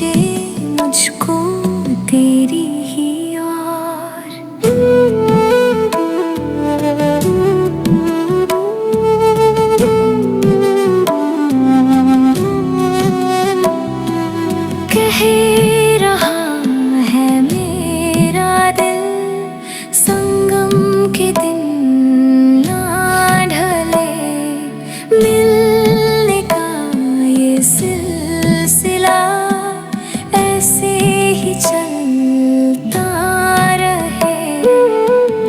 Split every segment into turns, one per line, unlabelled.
खींचे मुझको तेरी ही कह रहा है मेरा दिल संगम के दिन ना ढले, मिलने का ये सिलसिला ऐसे ही चलता रहे।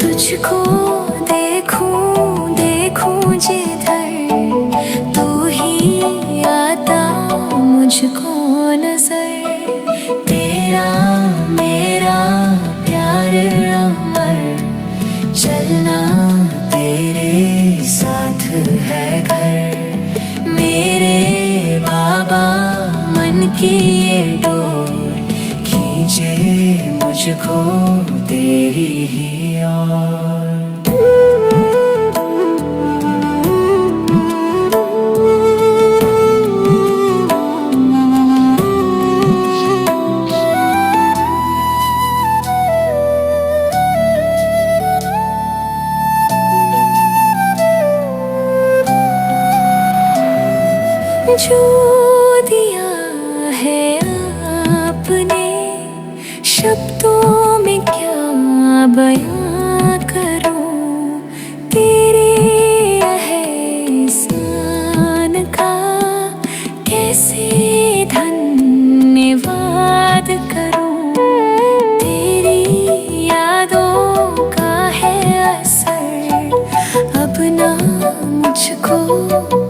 तुझको देखूं देखूं जिधर तू ही आता मुझको नजर। तेरा मेरा प्यार अमर, चलना तेरे साथ है घर। मेरे बाबा मन की ये डोर खींचे मुझको तेरी ही ओर। जो दिया है आपने शब्दों में क्या बयां करूं, तेरे एहसान का कैसे धन्यवाद करूं। तेरी यादों का है असर, अब ना मुझको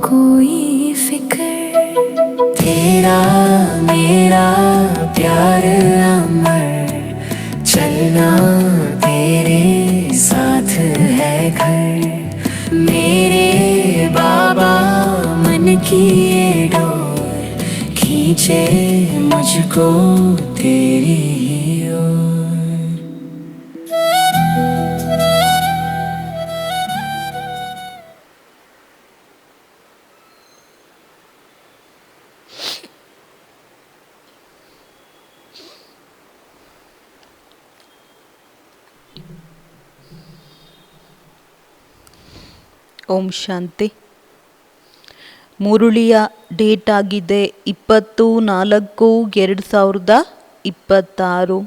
कोई फिक्र। तेरा मेरा प्यार अमर, चलना तेरे साथ है घर। मेरे बाबा मन की ये डोर खींचे मुझको तेरी ही ओर।
ಓಂ ಶಾಂತಿ. ಮುರುಳಿಯ ಡೇಟ್ ಆಗಿದೆ 20/4/2026.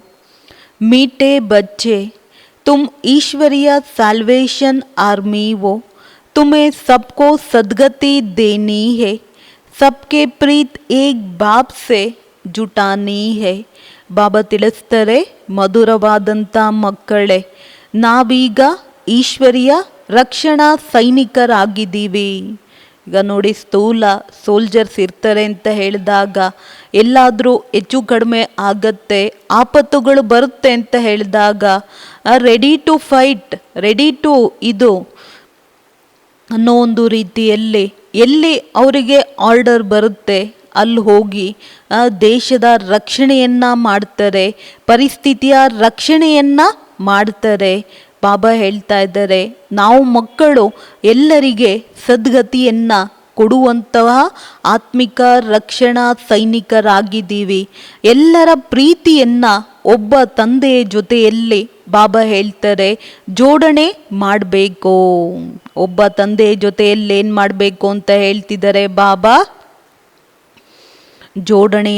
मीठे बच्चे, तुम ईश्वरीय सैल्वेशन आर्मी हो। तुम्हें सबको सद्गति देनी है, सबके प्रीत एक बाप से जुटानी है. ಬಾಬಾ ತಿಳಿಸ್ತಾರೆ, ಮಧುರವಾದಂಥ ಮಕ್ಕಳೇ, ನಾವೀಗ ಈಶ್ವರಿಯ ರಕ್ಷಣಾ ಸೈನಿಕರಾಗಿದ್ದೀವಿ. ಈಗ ನೋಡಿ, ಸ್ಥೂಲ ಸೋಲ್ಜರ್ಸ್ ಇರ್ತಾರೆ ಅಂತ ಹೇಳಿದಾಗ ಎಲ್ಲಾದರೂ ಹೆಚ್ಚು ಕಡಿಮೆ ಆಗತ್ತೆ, ಆಪತ್ತುಗಳು ಬರುತ್ತೆ ಅಂತ ಹೇಳಿದಾಗ ready to fight, ready to ಇದು ಅನ್ನೋ ಒಂದು ರೀತಿಯಲ್ಲಿ ಎಲ್ಲಿ ಅವರಿಗೆ ಆರ್ಡರ್ ಬರುತ್ತೆ ಅಲ್ಲಿ ಹೋಗಿ ದೇಶದ ರಕ್ಷಣೆಯನ್ನು ಮಾಡ್ತಾರೆ, ಪರಿಸ್ಥಿತಿಯ ರಕ್ಷಣೆಯನ್ನು ಮಾಡ್ತಾರೆ. ಬಾಬಾ ಹೇಳ್ತಾ ಇದ್ದಾರೆ, ನಾವು ಮಕ್ಕಳು ಎಲ್ಲರಿಗೆ ಸದ್ಗತಿಯನ್ನು ಕೊಡುವಂತಹ ಆತ್ಮಿಕ ರಕ್ಷಣಾ ಸೈನಿಕರಾಗಿದ್ದೀವಿ. ಎಲ್ಲರ ಪ್ರೀತಿಯನ್ನು ಒಬ್ಬ ತಂದೆಯ ಜೊತೆಯಲ್ಲಿ ಬಾಬಾ ಹೇಳ್ತಾರೆ ಜೋಡಣೆ ಮಾಡಬೇಕು. ಒಬ್ಬ ತಂದೆಯ ಜೊತೆಯಲ್ಲಿ ಏನು ಮಾಡಬೇಕು ಅಂತ ಹೇಳ್ತಿದ್ದಾರೆ ಬಾಬಾ? जोड़ने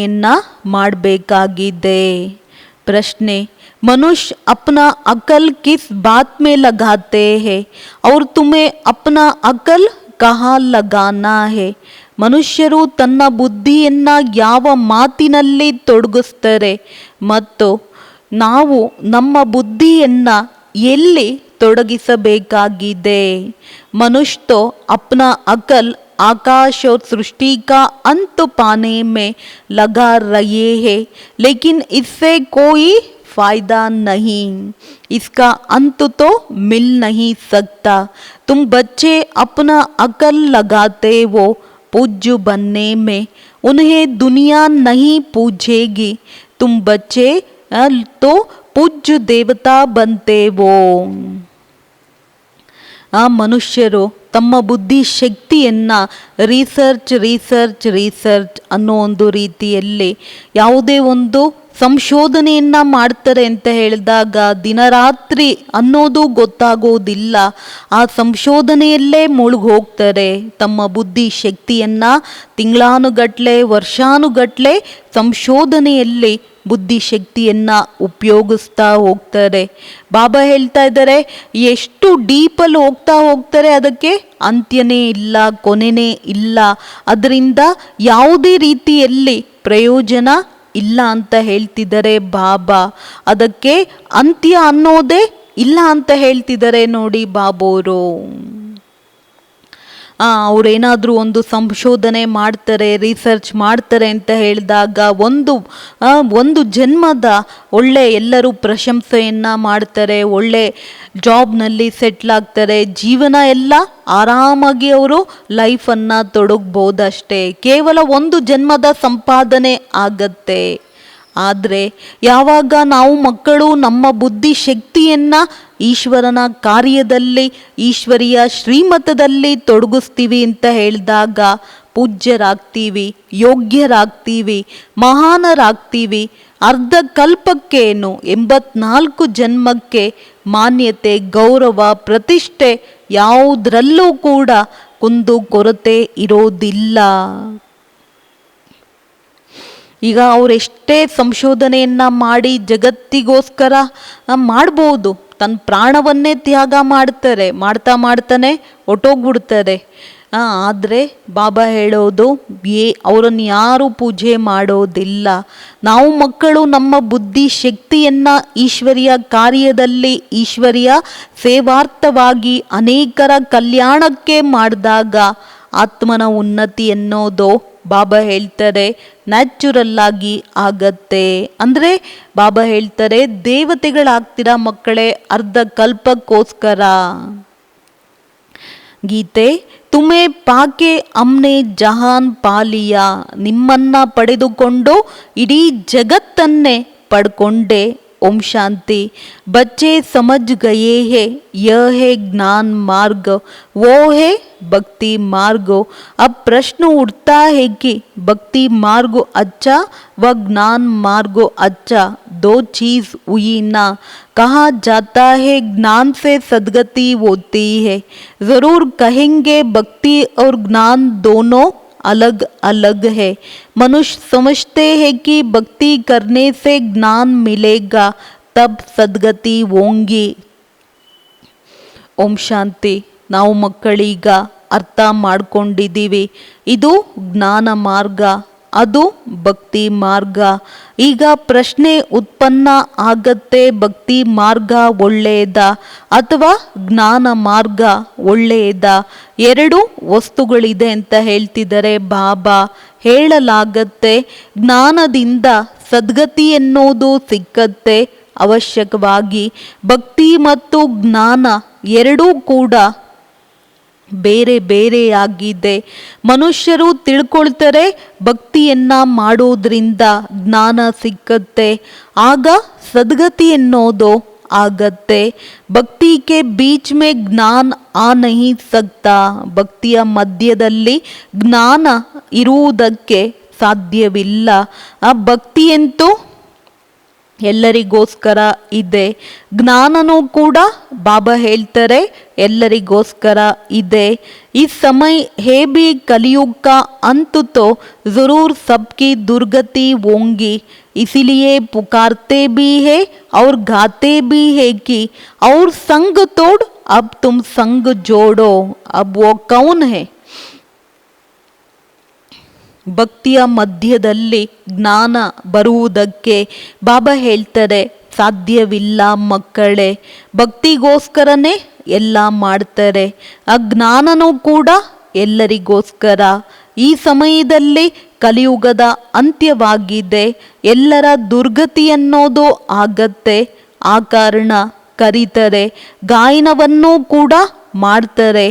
ಮಾಡಬೇಕಾಗಿದೆ. प्रश्न, मनुष्य अपना अकल किस बात में लगाते हैं और तुम्हें अपना अकल कहाँ लगाना है? ಮನುಷ್ಯರು ತನ್ನ ಬುದ್ಧಿಯನ್ನು ಯಾವ ಮಾತಿನಲ್ಲಿ ತೊಡಗಿಸ್ತಾರೆ ಮತ್ತು ನಾವು ನಮ್ಮ ಬುದ್ಧಿಯನ್ನು ಎಲ್ಲಿ ತೊಡಗಿಸಬೇಕಾಗಿದೆ? मनुष्य तो अपना अकल आकाश और सृष्टि का अंत पाने में लगा रहे हैं, लेकिन इससे कोई फायदा नहीं, इसका अंत तो मिल नहीं सकता. तुम बच्चे अपना अकल लगाते हो पूज्य बनने में, उन्हें दुनिया नहीं पूजेगी. तुम बच्चे तो पूज्य देवता बनते हो. ಆ ಮನುಷ್ಯರು ತಮ್ಮ ಬುದ್ಧಿ ಶಕ್ತಿಯನ್ನು ರಿಸರ್ಚ್ ಅನ್ನೋ ಒಂದು ರೀತಿಯಲ್ಲಿ ಯಾವುದೇ ಒಂದು ಸಂಶೋಧನೆಯನ್ನು ಮಾಡ್ತಾರೆ ಅಂತ ಹೇಳಿದಾಗ ದಿನರಾತ್ರಿ ಅನ್ನೋದು ಗೊತ್ತಾಗೋದಿಲ್ಲ. ಆ ಸಂಶೋಧನೆಯಲ್ಲೇ ಮುಳುಗಿ ಹೋಗ್ತಾರೆ. ತಮ್ಮ ಬುದ್ಧಿ ಶಕ್ತಿಯನ್ನು ತಿಂಗಳಾನುಗಟ್ಲೆ ವರ್ಷಾನುಗಟ್ಲೆ ಸಂಶೋಧನೆಯಲ್ಲಿ ಬುದ್ಧಿಶಕ್ತಿಯನ್ನು ಉಪಯೋಗಿಸ್ತಾ ಹೋಗ್ತಾರೆ. ಬಾಬಾ ಹೇಳ್ತಾ ಇದ್ದಾರೆ, ಎಷ್ಟು ಡೀಪಲ್ಲಿ ಹೋಗ್ತಾರೆ ಅದಕ್ಕೆ ಅಂತ್ಯನೇ ಇಲ್ಲ, ಕೊನೆನೇ ಇಲ್ಲ. ಅದರಿಂದ ಯಾವುದೇ ರೀತಿಯಲ್ಲಿ ಪ್ರಯೋಜನ ಇಲ್ಲ ಅಂತ ಹೇಳ್ತಿದ್ದಾರೆ ಬಾಬಾ. ಅದಕ್ಕೆ ಅಂತ್ಯ ಅನ್ನೋದೇ ಇಲ್ಲ ಅಂತ ಹೇಳ್ತಿದ್ದಾರೆ ನೋಡಿ ಬಾಬೋರು. ಅವರೇನಾದರೂ ಒಂದು ಸಂಶೋಧನೆ ಮಾಡ್ತಾರೆ, ರಿಸರ್ಚ್ ಮಾಡ್ತಾರೆ ಅಂತ ಹೇಳಿದಾಗ ಒಂದು ಜನ್ಮದ ಒಳ್ಳೆ ಎಲ್ಲರೂ ಪ್ರಶಂಸೆಯನ್ನು ಮಾಡ್ತಾರೆ, ಒಳ್ಳೆ ಜಾಬ್ನಲ್ಲಿ ಸೆಟ್ಲ್ ಆಗ್ತಾರೆ, ಜೀವನ ಎಲ್ಲ ಆರಾಮಾಗಿ ಅವರು ಲೈಫನ್ನು ತೊಡಗ್ಬೋದಷ್ಟೇ. ಕೇವಲ ಒಂದು ಜನ್ಮದ ಸಂಪಾದನೆ ಆಗತ್ತೆ. ಆದರೆ ಯಾವಾಗ ನಾವು ಮಕ್ಕಳು ನಮ್ಮ ಬುದ್ಧಿ ಶಕ್ತಿಯನ್ನು ಈಶ್ವರನ ಕಾರ್ಯದಲ್ಲಿ, ಈಶ್ವರಿಯ ಶ್ರೀಮತದಲ್ಲಿ ತೊಡಗಿಸ್ತೀವಿ ಅಂತ ಹೇಳಿದಾಗ ಪೂಜ್ಯರಾಗ್ತೀವಿ, ಯೋಗ್ಯರಾಗ್ತೀವಿ, ಮಹಾನರಾಗ್ತೀವಿ. ಅರ್ಧ ಕಲ್ಪಕ್ಕೇನು 84 ಜನ್ಮಕ್ಕೆ ಮಾನ್ಯತೆ, ಗೌರವ, ಪ್ರತಿಷ್ಠೆ ಯಾವುದರಲ್ಲೂ ಕೂಡ ಕುಂದು ಕೊರತೆ ಇರೋದಿಲ್ಲ. ಈಗ ಅವರೆಷ್ಟೇ ಸಂಶೋಧನೆಯನ್ನು ಮಾಡಿ ಜಗತ್ತಿಗೋಸ್ಕರ ಮಾಡ್ಬೋದು, ತನ್ನ ಪ್ರಾಣವನ್ನೇ ತ್ಯಾಗ ಮಾಡ್ತಾನೆ ಹೊಟ್ಟೋಗ್ಬಿಡ್ತಾರೆ. ಆದರೆ ಬಾಬಾ ಹೇಳೋದು ಅವರನ್ನು ಯಾರೂ ಪೂಜೆ ಮಾಡೋದಿಲ್ಲ. ನಾವು ಮಕ್ಕಳು ನಮ್ಮ ಬುದ್ಧಿ ಶಕ್ತಿಯನ್ನು ಈಶ್ವರಿಯ ಕಾರ್ಯದಲ್ಲಿ, ಈಶ್ವರಿಯ ಸೇವಾರ್ಥವಾಗಿ ಅನೇಕರ ಕಲ್ಯಾಣಕ್ಕೆ ಮಾಡಿದಾಗ ಆತ್ಮನ ಉನ್ನತಿ ಅನ್ನೋದು ಬಾಬಾ ಹೇಳ್ತಾರೆ ನ್ಯಾಚುರಲ್ ಆಗಿ ಆಗತ್ತೆ. ಅಂದರೆ ಬಾಬಾ ಹೇಳ್ತಾರೆ ದೇವತೆಗಳಾಗ್ತೀರಾ ಮಕ್ಕಳೇ ಅರ್ಧ ಕಲ್ಪಕ್ಕೋಸ್ಕರ. ಗೀತೆ, ತುಮೆ ಪಾಕೆ ಅಮ್ನೆ ಜಹಾನ್ ಪಾಲಿಯ, ನಿಮ್ಮನ್ನ ಪಡೆದುಕೊಂಡು ಇಡೀ ಜಗತ್ತನ್ನೇ ಪಡ್ಕೊಂಡೆ. ओम शांति। बच्चे समझ गए हैं यह है ज्ञान मार्ग, वो है भक्ति मार्ग। अब प्रश्न उठता है कि भक्ति मार्ग अच्छा व ज्ञान मार्ग अच्छा, दो चीज हुई ना। कहा जाता है ज्ञान से सद्गति होती है, जरूर कहेंगे भक्ति और ज्ञान दोनों अलग अलग है। मनुष्य समझते हैं कि भक्ति करने से ज्ञान मिलेगा, तब सद्गति होंगी। ಓಂ ಶಾಂತಿ। ನಾವು ಮಕ್ಕಳೀಗ ಅರ್ಥ ಮಾಡ್ಕೊಂಡಿದ್ದೀವಿ, ಇದು ಜ್ಞಾನ ಮಾರ್ಗ, ಅದು ಭಕ್ತಿ ಮಾರ್ಗ. ಈಗ ಪ್ರಶ್ನೆ ಉತ್ಪನ್ನ ಆಗತ್ತೆ, ಭಕ್ತಿ ಮಾರ್ಗ ಒಳ್ಳೆಯದಾ ಅಥವಾ ಜ್ಞಾನ ಮಾರ್ಗ ಒಳ್ಳೆಯದಾ? ಎರಡು ವಸ್ತುಗಳಿದೆ ಅಂತ ಹೇಳ್ತಿದ್ದಾರೆ ಬಾಬಾ. ಹೇಳಲಾಗತ್ತೆ ಜ್ಞಾನದಿಂದ ಸದ್ಗತಿ ಎನ್ನುವುದು ಸಿಕ್ಕತ್ತೆ ಅವಶ್ಯಕವಾಗಿ. ಭಕ್ತಿ ಮತ್ತು ಜ್ಞಾನ ಎರಡೂ ಕೂಡ ಬೇರೆ ಬೇರೆಯಾಗಿದೆ. ಮನುಷ್ಯರು ತಿಳ್ಕೊಳ್ತಾರೆ ಭಕ್ತಿಯನ್ನ ಮಾಡೋದ್ರಿಂದ ಜ್ಞಾನ ಸಿಕ್ಕತ್ತೆ, ಆಗ ಸದ್ಗತಿ ಎನ್ನೋದು ಆಗತ್ತೆ. ಭಕ್ತಿ ಕೆ ಬೀಚ್ ಮೇ ಜ್ಞಾನ ಆ ನಹಿ ಸಕ್ತಾ, ಭಕ್ತಿಯ ಮಧ್ಯದಲ್ಲಿ ಜ್ಞಾನ ಇರುವುದಕ್ಕೆ ಸಾಧ್ಯವಿಲ್ಲ. ಆ ಭಕ್ತಿಯಂತೂ ಎಲ್ಲರಿಗೋಸ್ಕರ ಇದೆ, ಜ್ಞಾನನೂ ಕೂಡ ಬಾಬಾ ಹೇಳ್ತಾರೆ ಎಲ್ಲರಿಗೋಸ್ಕರ ಇದೆ. ಈ ಸಮಯ ಹೇ ಬಿ ಕಲಿಯುಗ ಕಾ अंत तो जरूर सबकी दुर्गति होंगी, इसीलिए पुकारते भी है और गाते भी है कि और संग तोड़ अब तुम संग जोड़ो। अब वो कौन है? ಭಕ್ತಿಯ ಮಧ್ಯದಲ್ಲಿ ಜ್ಞಾನ ಬರುವುದಕ್ಕೆ ಬಾಬಾ ಹೇಳ್ತಾರೆ ಸಾಧ್ಯವಿಲ್ಲ ಮಕ್ಕಳೇ. ಭಕ್ತಿಗೋಸ್ಕರನೇ ಎಲ್ಲ ಮಾಡ್ತಾರೆ, ಆ ಜ್ಞಾನನೂ ಕೂಡ ಎಲ್ಲರಿಗೋಸ್ಕರ. ಈ ಸಮಯದಲ್ಲಿ ಕಲಿಯುಗದ ಅಂತ್ಯವಾಗಿದೆ, ಎಲ್ಲರ ದುರ್ಗತಿ ಅನ್ನೋದು ಆಗತ್ತೆ. ಆ ಕಾರಣ ಕರೀತಾರೆ, ಗಾಯನವನ್ನೂ ಕೂಡ ಮಾಡ್ತಾರೆ.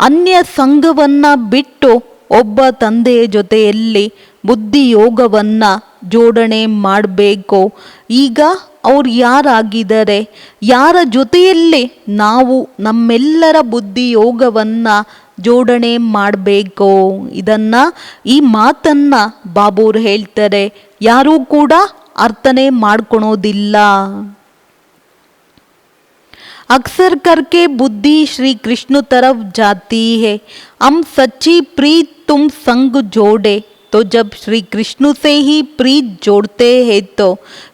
ಅನ್ಯ ಸಂಘವನ್ನ ಬಿಟ್ಟು ಒಬ್ಬ ತಂದೆಯ ಜೊತೆಯಲ್ಲಿ ಬುದ್ಧಿ ಯೋಗವನ್ನು ಜೋಡಣೆ ಮಾಡಬೇಕು. ಈಗ ಅವ್ರು ಯಾರಾಗಿದ್ದಾರೆ, ಯಾರ ಜೊತೆಯಲ್ಲಿ ನಾವು ನಮ್ಮೆಲ್ಲರ ಬುದ್ಧಿ ಯೋಗವನ್ನು ಜೋಡಣೆ ಮಾಡಬೇಕು. ಈ ಮಾತನ್ನು ಬಾಬೂರು ಹೇಳ್ತಾರೆ, ಯಾರೂ ಕೂಡ ಅರ್ಥನೇ ಮಾಡ್ಕೊಳೋದಿಲ್ಲ. अक्सर करके बुद्धि श्री कृष्ण तरफ जाती है, हम सच्ची प्रीत तुम संग जोड़े, तो जब श्री कृष्ण से ही प्रीत जोड़ते हैं तो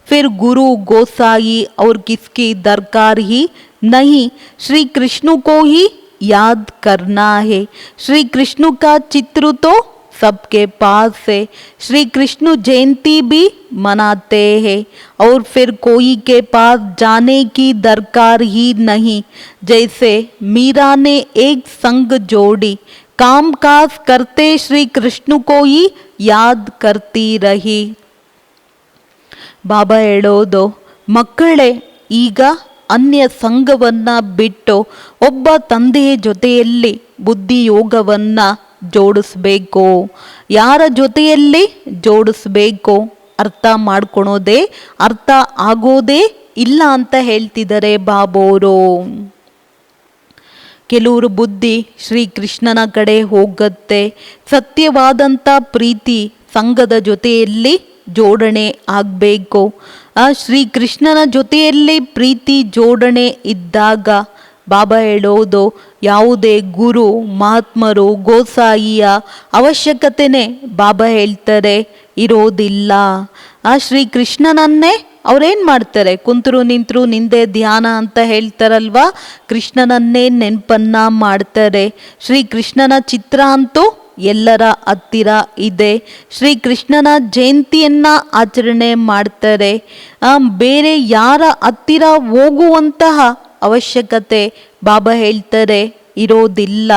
फिर गुरु गोसाई और किसकी दरकार ही नहीं, श्री कृष्ण को ही याद करना है. श्री कृष्ण का चित्र तो सबके पास है, श्री कृष्ण जयंती भी मनाते हैं और फिर कोई के पास जाने की दरकार ही नहीं. जैसे मीरा ने एक संग जोड़ी, काम काज करते श्री कृष्ण को ही याद करती रही. ಬಾಬಾ ಹೇಳೋದು, ಮಕ್ಕಳೇ, ಈಗ ಅನ್ಯ ಸಂಘವನ್ನು ಬಿಟ್ಟು ಒಬ್ಬ ತಂದೆಯ ಜೊತೆಯಲ್ಲಿ ಬುದ್ಧಿಯೋಗವನ್ನು ಜೋಡಿಸ್ಬೇಕು. ಯಾರ ಜೊತೆಯಲ್ಲಿ ಜೋಡಿಸ್ಬೇಕು ಅರ್ಥ ಮಾಡ್ಕೊಳೋದೇ, ಅರ್ಥ ಆಗೋದೇ ಇಲ್ಲ ಅಂತ ಹೇಳ್ತಿದ್ದಾರೆ ಬಾಬೋರು. ಕೆಲವರು ಬುದ್ಧಿ ಶ್ರೀಕೃಷ್ಣನ ಕಡೆ ಹೋಗುತ್ತೆ. ಸತ್ಯವಾದಂಥ ಪ್ರೀತಿ ಸಂಘದ ಜೊತೆಯಲ್ಲಿ ಜೋಡಣೆ ಆಗಬೇಕು. ಆ ಶ್ರೀಕೃಷ್ಣನ ಜೊತೆಯಲ್ಲಿ ಪ್ರೀತಿ ಜೋಡಣೆ ಇದ್ದಾಗ ಬಾಬಾ ಹೇಳೋದು, ಯಾವುದೇ ಗುರು ಮಹಾತ್ಮರು ಗೋಸಾಯಿಯ ಅವಶ್ಯಕತೆನೇ ಬಾಬಾ ಹೇಳ್ತಾರೆ ಇರೋದಿಲ್ಲ. ಆ ಶ್ರೀಕೃಷ್ಣನನ್ನೇ ಅವ್ರೇನು ಮಾಡ್ತಾರೆ, ಕುಂತರು ನಿಂತರು ನಿಂದೆ ಧ್ಯಾನ ಅಂತ ಹೇಳ್ತಾರಲ್ವಾ, ಕೃಷ್ಣನನ್ನೇ ನೆನಪನ್ನ ಮಾಡ್ತಾರೆ. ಶ್ರೀಕೃಷ್ಣನ ಚಿತ್ರ ಅಂತೂ ಎಲ್ಲರ ಹತ್ತಿರ ಇದೆ. ಶ್ರೀಕೃಷ್ಣನ ಜಯಂತಿಯನ್ನು ಆಚರಣೆ ಮಾಡ್ತಾರೆ. ಬೇರೆ ಯಾರ ಹತ್ತಿರ ಹೋಗುವಂತಹ ಅವಶ್ಯಕತೆ ಬಾಬಾ ಹೇಳ್ತಾರೆ ಇರೋದಿಲ್ಲ.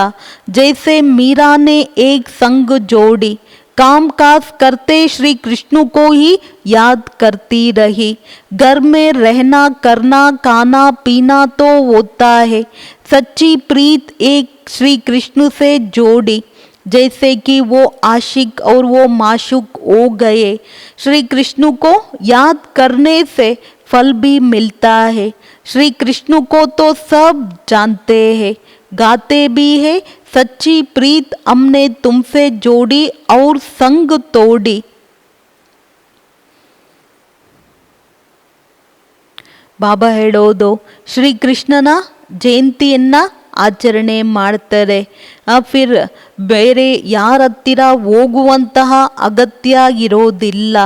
ಜೈಸೆ ಮೀರಾನೆ ಏಕ್ ಸಂಗ್ ಜೋಡಿ, काम काज करते श्री कृष्ण को ही याद करती रही. घर में रहना करना खाना पीना तो होता है, सच्ची प्रीत एक श्री कृष्ण से जोड़ी, जैसे कि वो आशिक और वो माशूक हो गए. श्री कृष्ण को याद करने से फल भी मिलता है. श्री कृष्ण को तो सब जानते हैं, गाते भी है, सच्ची प्रीत हमने तुमसे जोड़ी और संग तोड़ी. ಬಾಬಾ ಹೇಳೋದು, ಶ್ರೀಕೃಷ್ಣನ ಜಯಂತಿಯನ್ನು ಆಚರಣೆ ಮಾಡ್ತಾರೆ. ಫಿರ್ ಬೇರೆ ಯಾರ ಹತ್ತಿರ ಹೋಗುವಂತಹ ಅಗತ್ಯ ಇರೋದಿಲ್ಲ.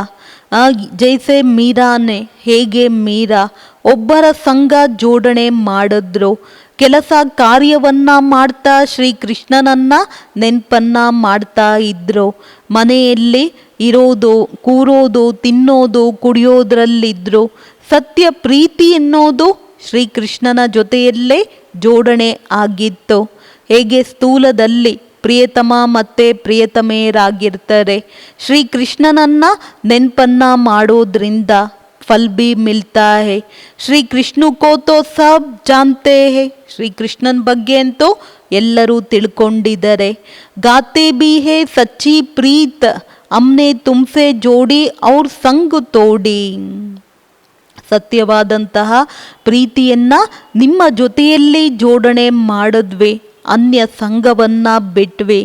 ಜೈಸೆ ಮೀರಾನೆ, ಹೇಗೆ ಮೀರಾ ಒಬ್ಬರ ಸಂಘ ಜೋಡಣೆ ಮಾಡಿದ್ರು, ಕೆಲಸ ಕಾರ್ಯವನ್ನು ಮಾಡ್ತಾ ಶ್ರೀಕೃಷ್ಣನನ್ನು ನೆನಪನ್ನು ಮಾಡ್ತಾ ಇದ್ರು. ಮನೆಯಲ್ಲಿ ಇರೋದು, ಕೂರೋದು, ತಿನ್ನೋದು, ಕುಡಿಯೋದ್ರಲ್ಲಿದ್ದರು. ಸತ್ಯ ಪ್ರೀತಿ ಎನ್ನೋದು ಶ್ರೀಕೃಷ್ಣನ ಜೊತೆಯಲ್ಲೇ ಜೋಡಣೆ ಆಗಿತ್ತು. ಹೇಗೆ ಸ್ಥೂಲದಲ್ಲಿ ಪ್ರಿಯತಮ ಮತ್ತು ಪ್ರಿಯತಮೆಯರಾಗಿರ್ತಾರೆ, ಶ್ರೀಕೃಷ್ಣನನ್ನು ನೆನಪನ್ನು ಮಾಡೋದ್ರಿಂದ फल भी मिलता है. श्री कृष्ण को तो सब जानते हैं, ಶ್ರೀ ಕೃಷ್ಣನ ಬಗ್ಗೆ ಅಂತೂ ಎಲ್ಲರೂ ತಿಳ್ಕೊಂಡಿದ್ದಾರೆ. ಗಾತೆ ಬಿ ಹೇ ಸಚ್ಚಿ ಪ್ರೀತ್ ಹಮ್ನೆ ತುಮ್ಸೆ ಜೋಡಿ ಔರ್ ಸಂಗ್ ತೋಡಿ. ಸತ್ಯವಾದಂತಹ ಪ್ರೀತಿಯನ್ನು ನಿಮ್ಮ ಜೊತೆಯಲ್ಲಿ ಜೋಡಣೆ ಮಾಡಿದ್ವಿ, ಅನ್ಯ ಸಂಘವನ್ನ ಬಿಟ್ವಿ.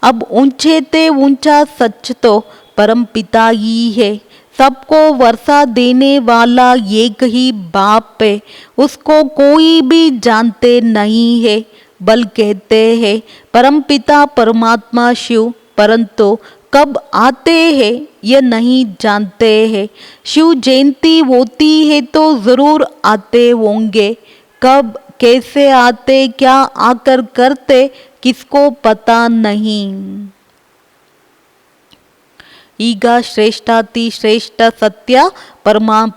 ಅಬ್ ಊಂಚೇತೆ ಊಂಚಾ ಸಚ್ ತೋ ಪರಂಪಿತಾ ಈ ಹೇ, सबको वर्षा देने वाला एक ही बाप है, उसको कोई भी जानते नहीं है, बल कहते हैं परमपिता परमात्मा शिव, परंतु कब आते हैं ये नहीं जानते हैं. शिव जयंती होती है तो ज़रूर आते होंगे, कब कैसे आते क्या आकर करते किसको पता नहीं. ಈಗ ಶ್ರೇಷ್ಠಾತಿ ಶ್ರೇಷ್ಠ ಸತ್ಯ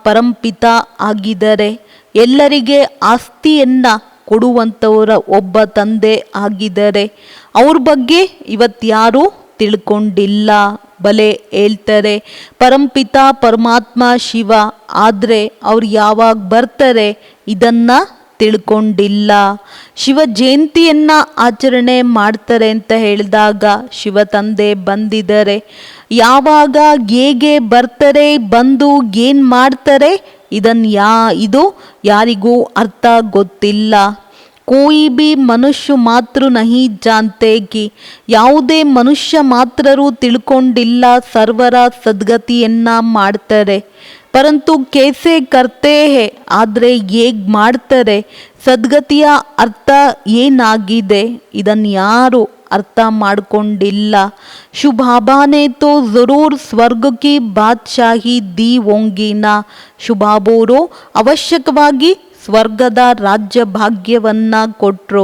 ಪರಂಪಿತ ಆಗಿದ್ದಾರೆ. ಎಲ್ಲರಿಗೆ ಆಸ್ತಿಯನ್ನು ಕೊಡುವಂಥವರ ಒಬ್ಬ ತಂದೆ ಆಗಿದ್ದಾರೆ. ಅವ್ರ ಬಗ್ಗೆ ಇವತ್ಯಾರೂ ತಿಳ್ಕೊಂಡಿಲ್ಲ. ಬಲೆ ಹೇಳ್ತಾರೆ ಪರಂಪಿತ ಪರಮಾತ್ಮ ಶಿವ, ಆದರೆ ಅವ್ರು ಯಾವಾಗ ಬರ್ತಾರೆ ಇದನ್ನು ತಿಳ್ಕೊಂಡಿಲ್ಲ. ಶಿವ ಜಯಂತಿಯನ್ನು ಆಚರಣೆ ಮಾಡ್ತಾರೆ ಅಂತ ಹೇಳಿದಾಗ ಶಿವ ತಂದೆ ಬಂದಿದ್ದಾರೆ. ಯಾವಾಗ ಹೇಗೆ ಬರ್ತಾರೆ, ಬಂದು ಏನು ಮಾಡ್ತಾರೆ ಇದು ಯಾರಿಗೂ ಅರ್ಥ ಗೊತ್ತಿಲ್ಲ. कोई भी ಮನುಷ್ಯ ಮಾತ್ರ ನಹಿ ಜಾನ್ತೆ ಕಿ, ಯಾವುದೇ ಮನುಷ್ಯ ಮಾತ್ರರು ತಿಳ್ಕೊಂಡಿಲ್ಲ ಸರ್ವರ ಸದ್ಗತಿಯನ್ನ ಮಾಡ್ತಾರೆ. ಪರಂತು ಕೇಸೆ ಕರ್ತೆ ಹೇ, ಆದರೆ ಹೇಗ್ ಮಾಡ್ತಾರೆ, ಸದ್ಗತಿಯ ಅರ್ಥ ಏನಾಗಿದೆ ಇದನ್ನು ಯಾರು ಅರ್ಥ ಮಾಡಿಕೊಂಡಿಲ್ಲ. ಶುಭಾಬಾನೆ ತೋ ಜರೂರ್ ಸ್ವರ್ಗ ಕಿ ಬಾದ್ಶಾಹಿ ದಿ ಹೋಂಗಿನ, ಶುಭಾಬೋರು ಅವಶ್ಯಕವಾಗಿ ಸ್ವರ್ಗದ ರಾಜ್ಯ ಭಾಗ್ಯವನ್ನ ಕೊಟ್ರು.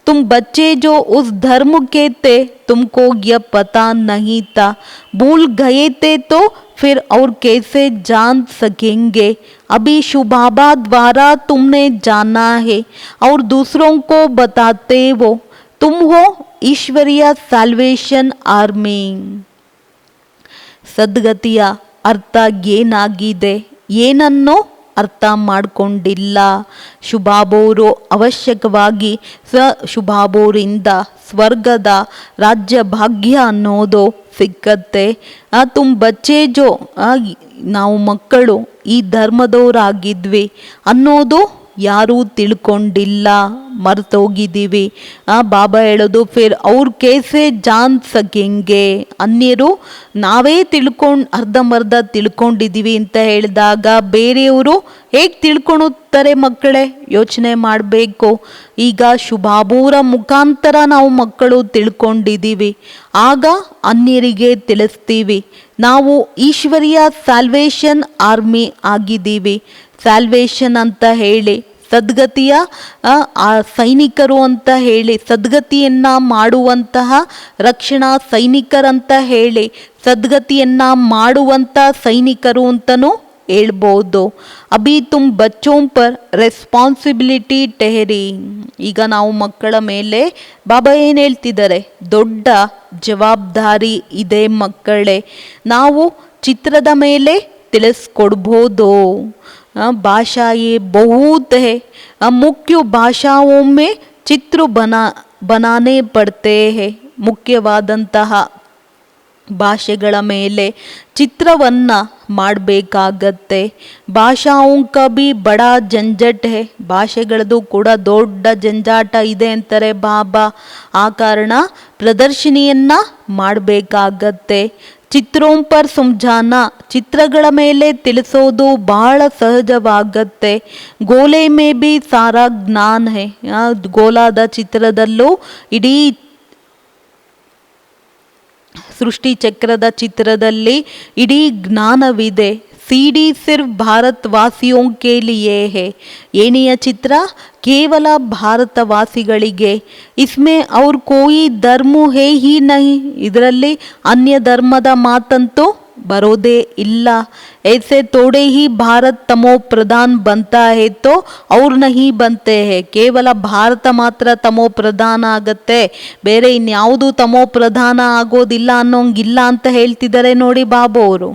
ತುಮ್ ಬಚ್ಚೆ ಜೋ ಉಸ್ ಧರ್ಮ के थे तुमको यह पता नहीं था, भूल गए थे तो फिर और कैसे जान सकेंगे. अभी शुभाबा द्वारा तुमने जाना है और दूसरों को बताते हो. तुम हो ईश्वरीय साल्वेशन आर्मी. ಸದ್ಗತಿಯ ಅರ್ಥ ಏನಾಗಿದೆ, ಏನನ್ನೋ ಅರ್ಥ ಮಾಡಿಕೊಂಡಿಲ್ಲ. ಶುಭಾಬೋರು ಅವಶ್ಯಕವಾಗಿ ಶುಭಾಬೋರಿಂದ ಸ್ವರ್ಗದ ರಾಜ್ಯ ಭಾಗ್ಯ ಅನ್ನೋದು ಸಿಕ್ಕತ್ತೆ. ತುಮ್ ಬಚ್ಚೆ ಜೋ, ನಾವು ಮಕ್ಕಳು ಈ ಧರ್ಮದವರಾಗಿದ್ವಿ ಅನ್ನೋದು ಯಾರೂ ತಿಳ್ಕೊಂಡಿಲ್ಲ, ಮರ್ತೋಗಿದ್ದೀವಿ. ಬಾಬಾ ಹೇಳೋದು ಫಿರ್ ಅವ್ರ ಕೇಸೆ ಜಾನ್ ಸಕೆಂಗೆ, ಅನ್ಯರು ನಾವೇ ಅರ್ಧಂಬರ್ಧ ತಿಳ್ಕೊಂಡಿದ್ದೀವಿ ಅಂತ ಹೇಳಿದಾಗ ಬೇರೆಯವರು ಹೇಗೆ ತಿಳ್ಕೊಳುತ್ತಾರೆ ಮಕ್ಕಳೇ, ಯೋಚನೆ ಮಾಡಬೇಕು. ಈಗ ಶುಭಾಬೂರ ಮುಖಾಂತರ ನಾವು ಮಕ್ಕಳು ತಿಳ್ಕೊಂಡಿದ್ದೀವಿ, ಆಗ ಅನ್ಯರಿಗೆ ತಿಳಿಸ್ತೀವಿ. ನಾವು ಈಶ್ವರಿಯ ಸಾಲ್ವೇಷನ್ ಆರ್ಮಿ ಆಗಿದ್ದೀವಿ. ಸ್ಯಾಲ್ವೇಷನ್ ಅಂತ ಹೇಳಿ ಸದ್ಗತಿಯ ಸೈನಿಕರು ಅಂತ ಹೇಳಿ, ಸದ್ಗತಿಯನ್ನ ಮಾಡುವಂತಹ ರಕ್ಷಣಾ ಸೈನಿಕರಂತ ಹೇಳಿ, ಸದ್ಗತಿಯನ್ನ ಮಾಡುವಂಥ ಸೈನಿಕರು ಅಂತಲೂ ಹೇಳ್ಬೋದು. ಅಭಿ ತುಮ್ ಬಚ್ಚೋಂ ಪರ್ ರೆಸ್ಪಾನ್ಸಿಬಿಲಿಟಿ ಟೆಹರಿ. ಈಗ ನಾವು ಮಕ್ಕಳ ಮೇಲೆ ಬಾಬಾ ಏನು ಹೇಳ್ತಿದ್ದಾರೆ, ದೊಡ್ಡ ಜವಾಬ್ದಾರಿ ಇದೆ ಮಕ್ಕಳೇ. ನಾವು ಚಿತ್ರದ ಮೇಲೆ ತಿಳಿಸ್ಕೊಡ್ಬೋದು. भाषाएं बहुत है, मुख्य भाषाओं में चित्र बनाने पड़ते हैं. ಮುಖ್ಯವಾದಂತಹ ಭಾಷೆಗಳ ಮೇಲೆ ಚಿತ್ರವನ್ನು ಮಾಡಬೇಕಾಗತ್ತೆ. ಭಾಷಾओं का भी बड़ा झंझट है, ಭಾಷೆಗಳದ್ದು ಕೂಡ ದೊಡ್ಡ ಜಂಜಾಟ ಇದೆ ಅಂತಾರೆ ಬಾಬಾ. ಆ ಕಾರಣ ಪ್ರದರ್ಶನಿಯನ್ನ ಮಾಡಬೇಕಾಗತ್ತೆ. ಚಿತ್ರೋಂ ಪರ್ ಸಮझाना, ಚಿತ್ರಗಳ ಮೇಲೆ ತಿಳಿಸೋದು ಬಹಳ ಸಹಜವಾಗತ್ತೆ. ಗೋಲೆ ಮೇ ಬಿ ಸಾರಾ ಜ್ಞಾನ ಹೇ, ಗೋಲಾದ ಚಿತ್ರದಲ್ಲೂ ಇಡೀ ಸೃಷ್ಟಿ ಚಕ್ರದ ಚಿತ್ರದಲ್ಲಿ ಇಡೀ ಜ್ಞಾನವಿದೆ. सीडी सिर्फ भारतवासियों के लिए है, ಏಣಿಯ ಚಿತ್ರ ಕೇವಲ ಭಾರತವಾಸಿಗಳಿಗೆ. ಇಸ್ಮೆ ಅವ್ರ ಕೋಯಿ ಧರ್ಮ ಹೇ ಹಿ ನಹಿ, ಇದರಲ್ಲಿ ಅನ್ಯ ಧರ್ಮದ ಮಾತಂತೂ ಬರೋದೇ ಇಲ್ಲ. ऐसे थोड़े ही भारत तमो प्रधान बनता है तो और नहीं बनते हैं. ಕೇವಲ ಭಾರತ ಮಾತ್ರ ತಮೋ ಪ್ರಧಾನ ಆಗತ್ತೆ, ಬೇರೆ ಇನ್ಯಾವುದು ತಮೋ ಪ್ರಧಾನ ಆಗೋದಿಲ್ಲ ಅನ್ನೋಂಗಿಲ್ಲ ಅಂತ ಹೇಳ್ತಿದ್ದಾರೆ ನೋಡಿ ಬಾಬು ಅವರು.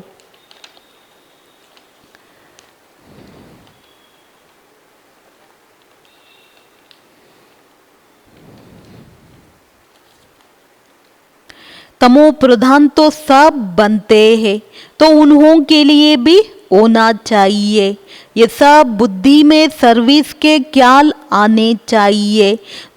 तमो प्रधान तो सब बनते हैं, तो उन्हों के लिए भी होना चाहिए. ये सब बुद्धि में सर्विस के ख्याल आने चाहिए.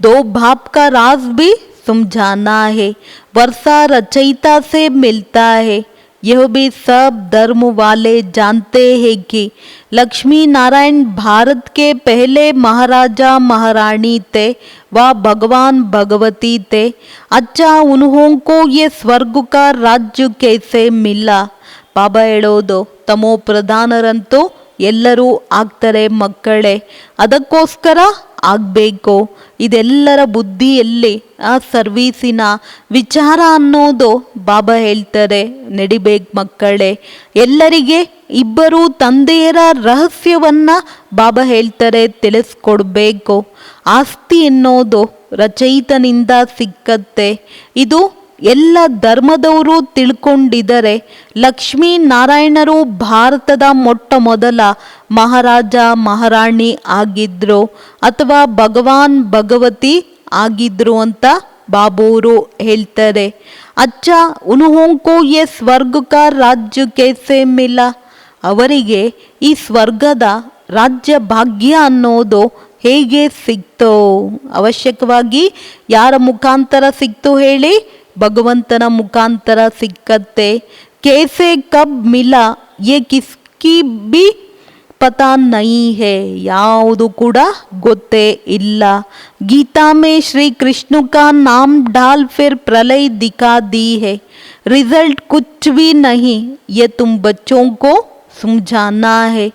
दो भाप का राज भी समझाना है. वर्षा रचयिता से मिलता है. यह भी सब धर्म वाले जानते हैं कि लक्ष्मी नारायण भारत के पहले महाराजा महारानी थे, वह भगवान भगवती थे. अच्छा, उन्हों को ये स्वर्ग का राज्य कैसे मिला. ಬಾಬಾ ಹೇಳೋದು ತಮೋ ಪ್ರಧಾನರಂತೂ ಎಲ್ಲರೂ ಆಗ್ತಾರೆ ಮಕ್ಕಳೇ, ಅದಕ್ಕೋಸ್ಕರ ಆಗಬೇಕು. ಇದೆಲ್ಲರ ಬುದ್ಧಿಯಲ್ಲಿ ಆ ಸರ್ವೀಸಿನ ವಿಚಾರ ಅನ್ನೋದು ಬಾಬಾ ಹೇಳ್ತಾರೆ ನಡಿಬೇಕು ಮಕ್ಕಳೇ. ಎಲ್ಲರಿಗೆ ಇಬ್ಬರು ತಂದೆಯರ ರಹಸ್ಯವನ್ನ ಬಾಬಾ ಹೇಳ್ತಾರೆ ತಿಳಿಸ್ಕೊಡ್ಬೇಕು. ಆಸ್ತಿ ಎನ್ನೋದು ರಚಯಿತನಿಂದ ಸಿಕ್ಕತ್ತೆ. ಇದು ಎಲ್ಲ ಧರ್ಮದವರು ತಿಳ್ಕೊಂಡಿದ್ದಾರೆ. ಲಕ್ಷ್ಮೀ ನಾರಾಯಣರು ಭಾರತದ ಮೊಟ್ಟ ಮೊದಲ ಮಹಾರಾಜ ಮಹಾರಾಣಿ ಆಗಿದ್ರು ಅಥವಾ ಭಗವಾನ್ ಭಗವತಿ ಆಗಿದ್ರು ಅಂತ ಬಾಬೂರು ಹೇಳ್ತಾರೆ. ಅಚ್ಚ ಉನ್ಹೋಂಕೋ ಯೆ ಸ್ವರ್ಗ ಕಾ ರಾಜ್ಯ ಕೈಸೆ ಮಿಲ, ಅವರಿಗೆ ಈ ಸ್ವರ್ಗದ ರಾಜ್ಯ ಭಾಗ್ಯ ಅನ್ನೋದು ಹೇಗೆ ಸಿಕ್ತೋ? ಅವಶ್ಯಕವಾಗಿ ಯಾರ ಮುಖಾಂತರ ಸಿಕ್ತು ಹೇಳಿ? ಭಗವಂತನ ಮುಖಾಂತರ ಸಿಕ್ಕತ್ತೆ. ಕೇಸೆ ಕಬ್ ಮಿಲಾ ಯೇ ಕಿಸ್ಕಿ ಬಿ ಪತಾ ನಹೀ ಹೇ, ಯಾವುದು ಕೂಡ ಗೊತ್ತೇ ಇಲ್ಲ. ಗೀತಾ ಮೇ ಶ್ರೀ ಕೃಷ್ಣ ಕಾ ನಾಮ್ ಡಾಲ್ ಫಿರ್ ಪ್ರಲಯ ದಿಖಾ ದಿ ಹೇ, रिजल्ट कुछ भी नहीं, ये तुम बच्चों को समझाना है.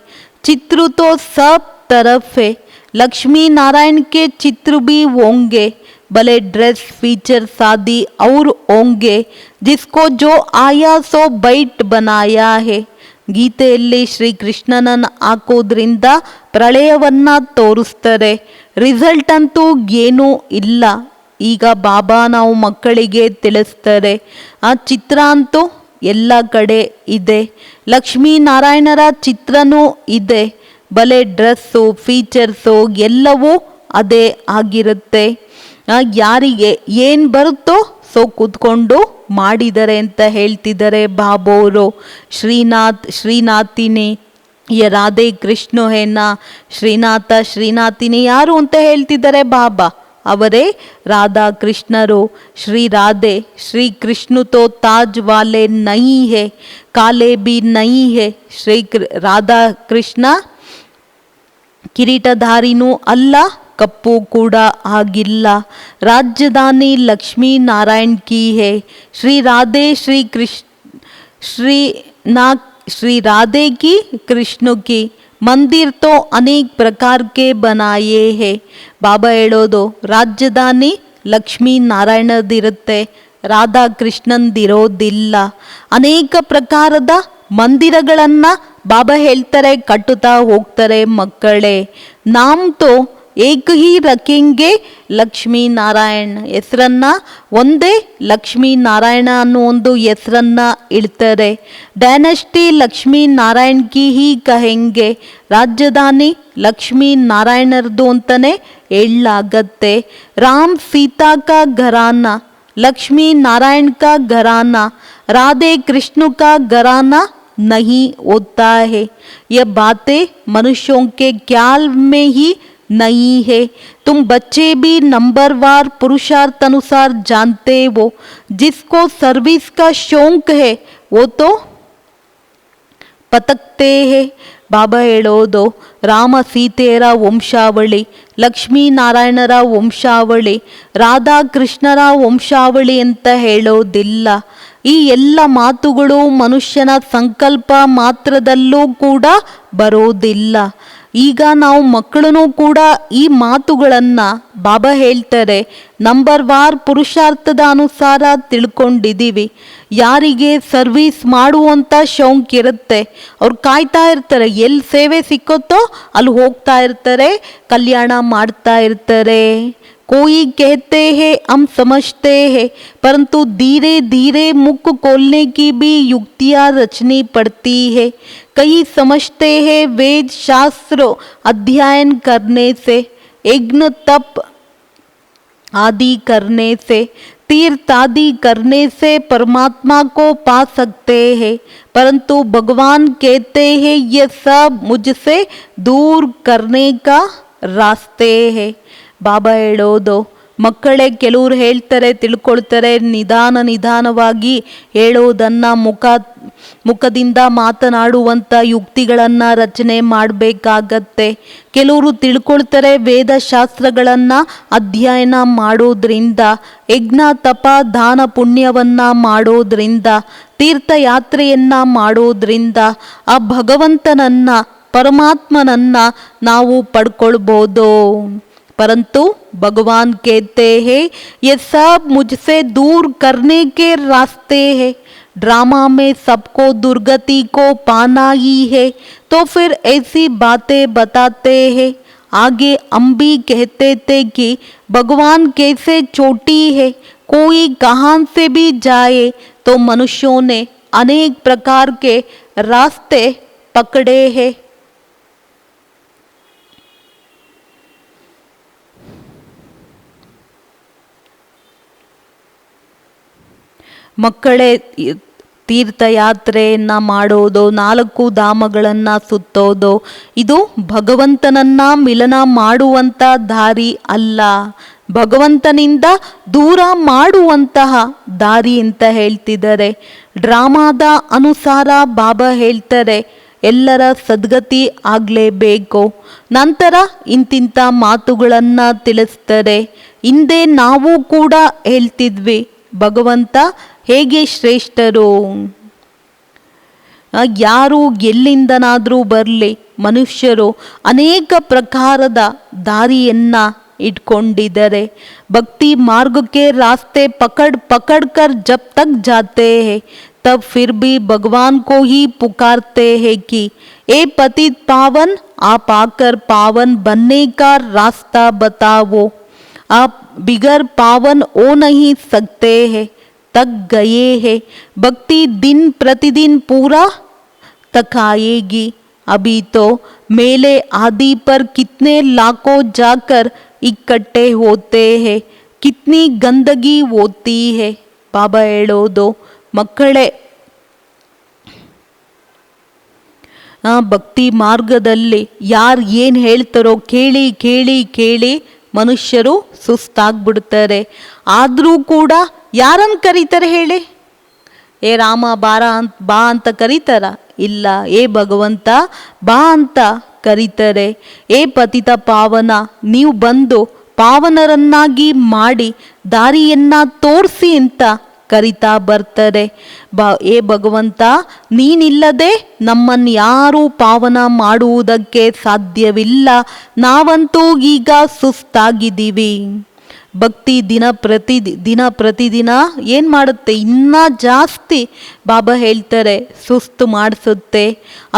चित्र तो सब तरफ है, लक्ष्मी नारायण के चित्र भी होंगे, भले ड्रेस फीचर शादी और होंगे, जिसको जो आया सो बैठ बनाया है. ಗೀತೆಯಲ್ಲಿ ಶ್ರೀಕೃಷ್ಣನನ್ನು ಹಾಕೋದ್ರಿಂದ ಪ್ರಳಯವನ್ನ ತೋರಿಸ್ತಾರೆ. ರಿಸಲ್ಟ್ ಅಂತೂ ಏನೂ ಇಲ್ಲ. ಈಗ ಬಾಬಾ ನಾವು ಮಕ್ಕಳಿಗೆ ತಿಳಿಸ್ತಾರೆ. ಆ ಚಿತ್ರ ಅಂತೂ ಎಲ್ಲ ಕಡೆ ಇದೆ, ಲಕ್ಷ್ಮೀನಾರಾಯಣರ ಚಿತ್ರನೂ ಇದೆ, ಭಲೆ ಡ್ರೆಸ್ಸು ಫೀಚರ್ಸು ಎಲ್ಲವೂ ಅದೇ ಆಗಿರುತ್ತೆ. ಯಾರಿಗೆ ಏನು ಬರುತ್ತೋ ಸೊ ಕೂತ್ಕೊಂಡು ಮಾಡಿದ್ದಾರೆ ಅಂತ ಹೇಳ್ತಿದ್ದಾರೆ ಬಾಬೋರು. ಶ್ರೀನಾಥಿನಿ ಯ ರಾಧೆ ಕೃಷ್ಣ ಹೇನ, ಶ್ರೀನಾಥ ಶ್ರೀನಾಥಿನಿ ಯಾರು ಅಂತ ಹೇಳ್ತಿದ್ದಾರೆ ಬಾಬಾ? ಅವರೇ ರಾಧಾ ಕೃಷ್ಣರು. ಶ್ರೀ ರಾಧೆ ಶ್ರೀ ಕೃಷ್ಣ ತೋ ತಾಜ್ ವಾಲೆ ನಹೀ ಹೇ, ಕಾಲೆ ಬಿ ನಹೀ ಹೇ. ರಾಧಾ ಕೃಷ್ಣ ಕಿರೀಟಧಾರಿನೂ ಅಲ್ಲ, ಕಪ್ಪು ಕೂಡ ಆಗಿಲ್ಲ. ರಾಜಧಾನಿ ಲಕ್ಷ್ಮೀ ನಾರಾಯಣ್ ಕಿ ಹೇ. ಶ್ರೀ ರಾಧೆ श्री राधे की कृष्ण की मंदिर तो अनेक प्रकार के बनाए हैं. ಬಾಬಾ ಹೇಳೋದು ರಾಜಧಾನಿ ಲಕ್ಷ್ಮೀ ನಾರಾಯಣದಿರುತ್ತೆ, ರಾಧಾ ಕೃಷ್ಣಂದಿರೋದಿಲ್ಲ. ಅನೇಕ ಪ್ರಕಾರದ ಮಂದಿರಗಳನ್ನು ಬಾಬಾ ಹೇಳ್ತಾರೆ ಕಟ್ಟುತ್ತಾ ಹೋಗ್ತಾರೆ ಮಕ್ಕಳೇ. ನಾಮ್ ತೋ ಏಕ ಹಿ ರಖೆಂಗೆ ಲಕ್ಷ್ಮೀ ನಾರಾಯಣ್, ಹೆಸರನ್ನ ಒಂದೇ ಲಕ್ಷ್ಮೀ ನಾರಾಯಣ ಅನ್ನೋ ಒಂದು ಹೆಸರನ್ನ ಇಡ್ತಾರೆ. ಡೈನೆಸ್ಟಿ ಲಕ್ಷ್ಮೀ ನಾರಾಯಣ್ ಕಿ ಹಿ ಕಹೆಂಗೆ, ರಾಜಧಾನಿ ಲಕ್ಷ್ಮೀ ನಾರಾಯಣರದು ಅಂತಾನೆ ಹೇಳಲಾಗತ್ತೆ. ರಾಮ್ ಸೀತಾ ಕಾ ಘರಾನ, लक्ष्मी नारायण का घराना, राधे कृष्ण का घराना नहीं होता है. यह बातें मनुष्यों के ख्याल में ही नहीं है. तुम बच्चे भी नंबरवार पुरुषार्थ अनुसार जानते हो. जिसको सर्विस का शौक है वो तो ಪತಕ್ತೆ ಹೇ. ಬಾಬಾ ಹೇಳೋದು ರಾಮ ಸೀತೆಯರ ವಂಶಾವಳಿ, ಲಕ್ಷ್ಮೀನಾರಾಯಣರ ವಂಶಾವಳಿ, ರಾಧಾ ಕೃಷ್ಣರ ವಂಶಾವಳಿ ಅಂತ ಹೇಳೋದಿಲ್ಲ. ಈ ಎಲ್ಲ ಮಾತುಗಳು ಮನುಷ್ಯನ ಸಂಕಲ್ಪ ಮಾತ್ರದಲ್ಲೂ ಕೂಡ ಬರೋದಿಲ್ಲ. ಈಗ ನಾವು ಮಕ್ಕಳನ್ನು ಕೂಡ ಈ ಮಾತುಗಳನ್ನು ಬಾಬಾ ಹೇಳ್ತಾರೆ ನಂಬರ್ವಾರ್ ಪುರುಷಾರ್ಥದ ಅನುಸಾರ ತಿಳ್ಕೊಂಡಿದ್ದೀವಿ. ಯಾರಿಗೆ ಸರ್ವಿಸ್ ಮಾಡುವಂಥ ಶೌಕ್ ಇರುತ್ತೆ ಅವ್ರು ಕಾಯ್ತಾ ಇರ್ತಾರೆ, ಎಲ್ಲಿ ಸೇವೆ ಸಿಕ್ಕುತ್ತೋ ಅಲ್ಲಿ ಹೋಗ್ತಾ ಇರ್ತಾರೆ, ಕಲ್ಯಾಣ ಮಾಡ್ತಾ ಇರ್ತಾರೆ. कोई कहते हैं हम समझते हैं, परंतु धीरे धीरे मुख खोलने की भी युक्तियाँ रचनी पड़ती है. कई समझते हैं वेद शास्त्र अध्ययन करने से, यज्ञ तप आदि करने से, तीर्थ आदि करने से परमात्मा को पा सकते हैं. परंतु भगवान कहते हैं ये सब मुझसे दूर करने का रास्ते है. ಬಾಬಾ ಹೇಳೋದು ಮಕ್ಕಳೇ ಕೆಲವರು ಹೇಳ್ತಾರೆ ತಿಳ್ಕೊಳ್ತಾರೆ, ನಿಧಾನವಾಗಿ ಹೇಳೋದನ್ನು ಮುಖದಿಂದ ಮಾತನಾಡುವಂಥ ಯುಕ್ತಿಗಳನ್ನು ರಚನೆ ಮಾಡಬೇಕಾಗತ್ತೆ. ಕೆಲವರು ತಿಳ್ಕೊಳ್ತಾರೆ ವೇದಶಾಸ್ತ್ರಗಳನ್ನು ಅಧ್ಯಯನ ಮಾಡೋದ್ರಿಂದ, ಯಜ್ಞ ತಪ ದಾನ ಪುಣ್ಯವನ್ನು ಮಾಡೋದ್ರಿಂದ, ತೀರ್ಥಯಾತ್ರೆಯನ್ನು ಮಾಡೋದ್ರಿಂದ ಆ ಭಗವಂತನನ್ನು ಪರಮಾತ್ಮನನ್ನು ನಾವು ಪಡ್ಕೊಳ್ಬೋದು. परंतु भगवान कहते हैं ये सब मुझसे दूर करने के रास्ते हैं. ड्रामा में सबको दुर्गति को पाना ही है, तो फिर ऐसी बातें बताते हैं. आगे हम भी कहते थे कि भगवान कैसे छोटी है, कोई कहाँ से भी जाए. तो मनुष्यों ने अनेक प्रकार के रास्ते पकड़े हैं. ಮಕ್ಕಳೇ ತೀರ್ಥಯಾತ್ರೆಯನ್ನು ಮಾಡೋದು, 4 ಧಾಮಗಳನ್ನು ಸುತ್ತೋದು, ಇದು ಭಗವಂತನನ್ನ ಮಿಲನ ಮಾಡುವಂಥ ದಾರಿ ಅಲ್ಲ, ಭಗವಂತನಿಂದ ದೂರ ಮಾಡುವಂತಹ ದಾರಿ ಅಂತ ಹೇಳ್ತಿದ್ದಾರೆ. ಡ್ರಾಮಾದ ಅನುಸಾರ ಬಾಬಾ ಹೇಳ್ತಾರೆ ಎಲ್ಲರ ಸದ್ಗತಿ ಆಗಲೇಬೇಕು. ನಂತರ ಇಂತಿಂಥ ಮಾತುಗಳನ್ನು ತಿಳಿಸ್ತಾರೆ. ಹಿಂದೆ ನಾವು ಕೂಡ ಹೇಳ್ತಿದ್ವಿ ಭಗವಂತ ಹೇಗೆ ಶ್ರೇಷ್ಠರು, ಯಾರು ಎಲ್ಲಿಂದನಾದರೂ ಬರಲಿ, ಮನುಷ್ಯರು ಅನೇಕ ಪ್ರಕಾರದ ದಾರಿಯನ್ನು ಇಟ್ಕೊಂಡಿದ್ದಾರೆ. ಭಕ್ತಿ ಮಾರ್ಗಕ್ಕೆ ರಾಸ್ತೆ पकड़ कर जब तक जाते हैं तब फिर भी भगवान को ही पुकारते हैं कि ए पतित पावन आप आकर पावन बनने का रास्ता बताओ, आप बिगर पावन हो नहीं सकते हैं, तक गए हैं, भक्ति दिन प्रतिदिन पूरा तकाएगी, अभी तो मेले आदि पर कितने लाखों जाकर इकट्ठे होते हैं, कितनी गंदगी होती है. ಬಾಬಾ ಹೇಳೋದು, ಮಕ್ಕಳೇ, ಭಕ್ತಿ ಮಾರ್ಗದಲ್ಲಿ ಯಾರು ಏನು ಹೇಳ್ತಾರೋ ಕೇಳಿ ಕೇಳಿ ಕೇಳಿ ಮನುಷ್ಯರು ಸುಸ್ತಾಗ್ಬಿಡ್ತಾರೆ. ಆದರೂ ಕೂಡ ಯಾರನ್ನು ಕರೀತಾರೆ ಹೇಳಿ? ಏ ರಾಮ ಬಾ ಅಂತ ಕರೀತಾರ? ಇಲ್ಲ. ಏ ಭಗವಂತ ಬಾ ಅಂತ ಕರೀತಾರೆ. ಏ ಪತಿತ ಪಾವನ, ನೀವು ಬಂದು ಪಾವನರನ್ನಾಗಿ ಮಾಡಿ ದಾರಿಯನ್ನ ತೋರಿಸಿ ಅಂತ ಕರಿತಾ ಬರ್ತಾರೆ. ಏ ಭಗವಂತ, ನೀನಿಲ್ಲದೆ ನಮ್ಮನ್ನು ಯಾರೂ ಪಾವನ ಮಾಡುವುದಕ್ಕೆ ಸಾಧ್ಯವಿಲ್ಲ, ನಾವಂತೂ ಈಗ ಸುಸ್ತಾಗಿದ್ದೀವಿ. ಭಕ್ತಿ ದಿನ ಪ್ರತಿದಿನ ಏನು ಮಾಡುತ್ತೆ? ಇನ್ನೂ ಜಾಸ್ತಿ ಬಾಬಾ ಹೇಳ್ತಾರೆ ಸುಸ್ತು ಮಾಡಿಸುತ್ತೆ.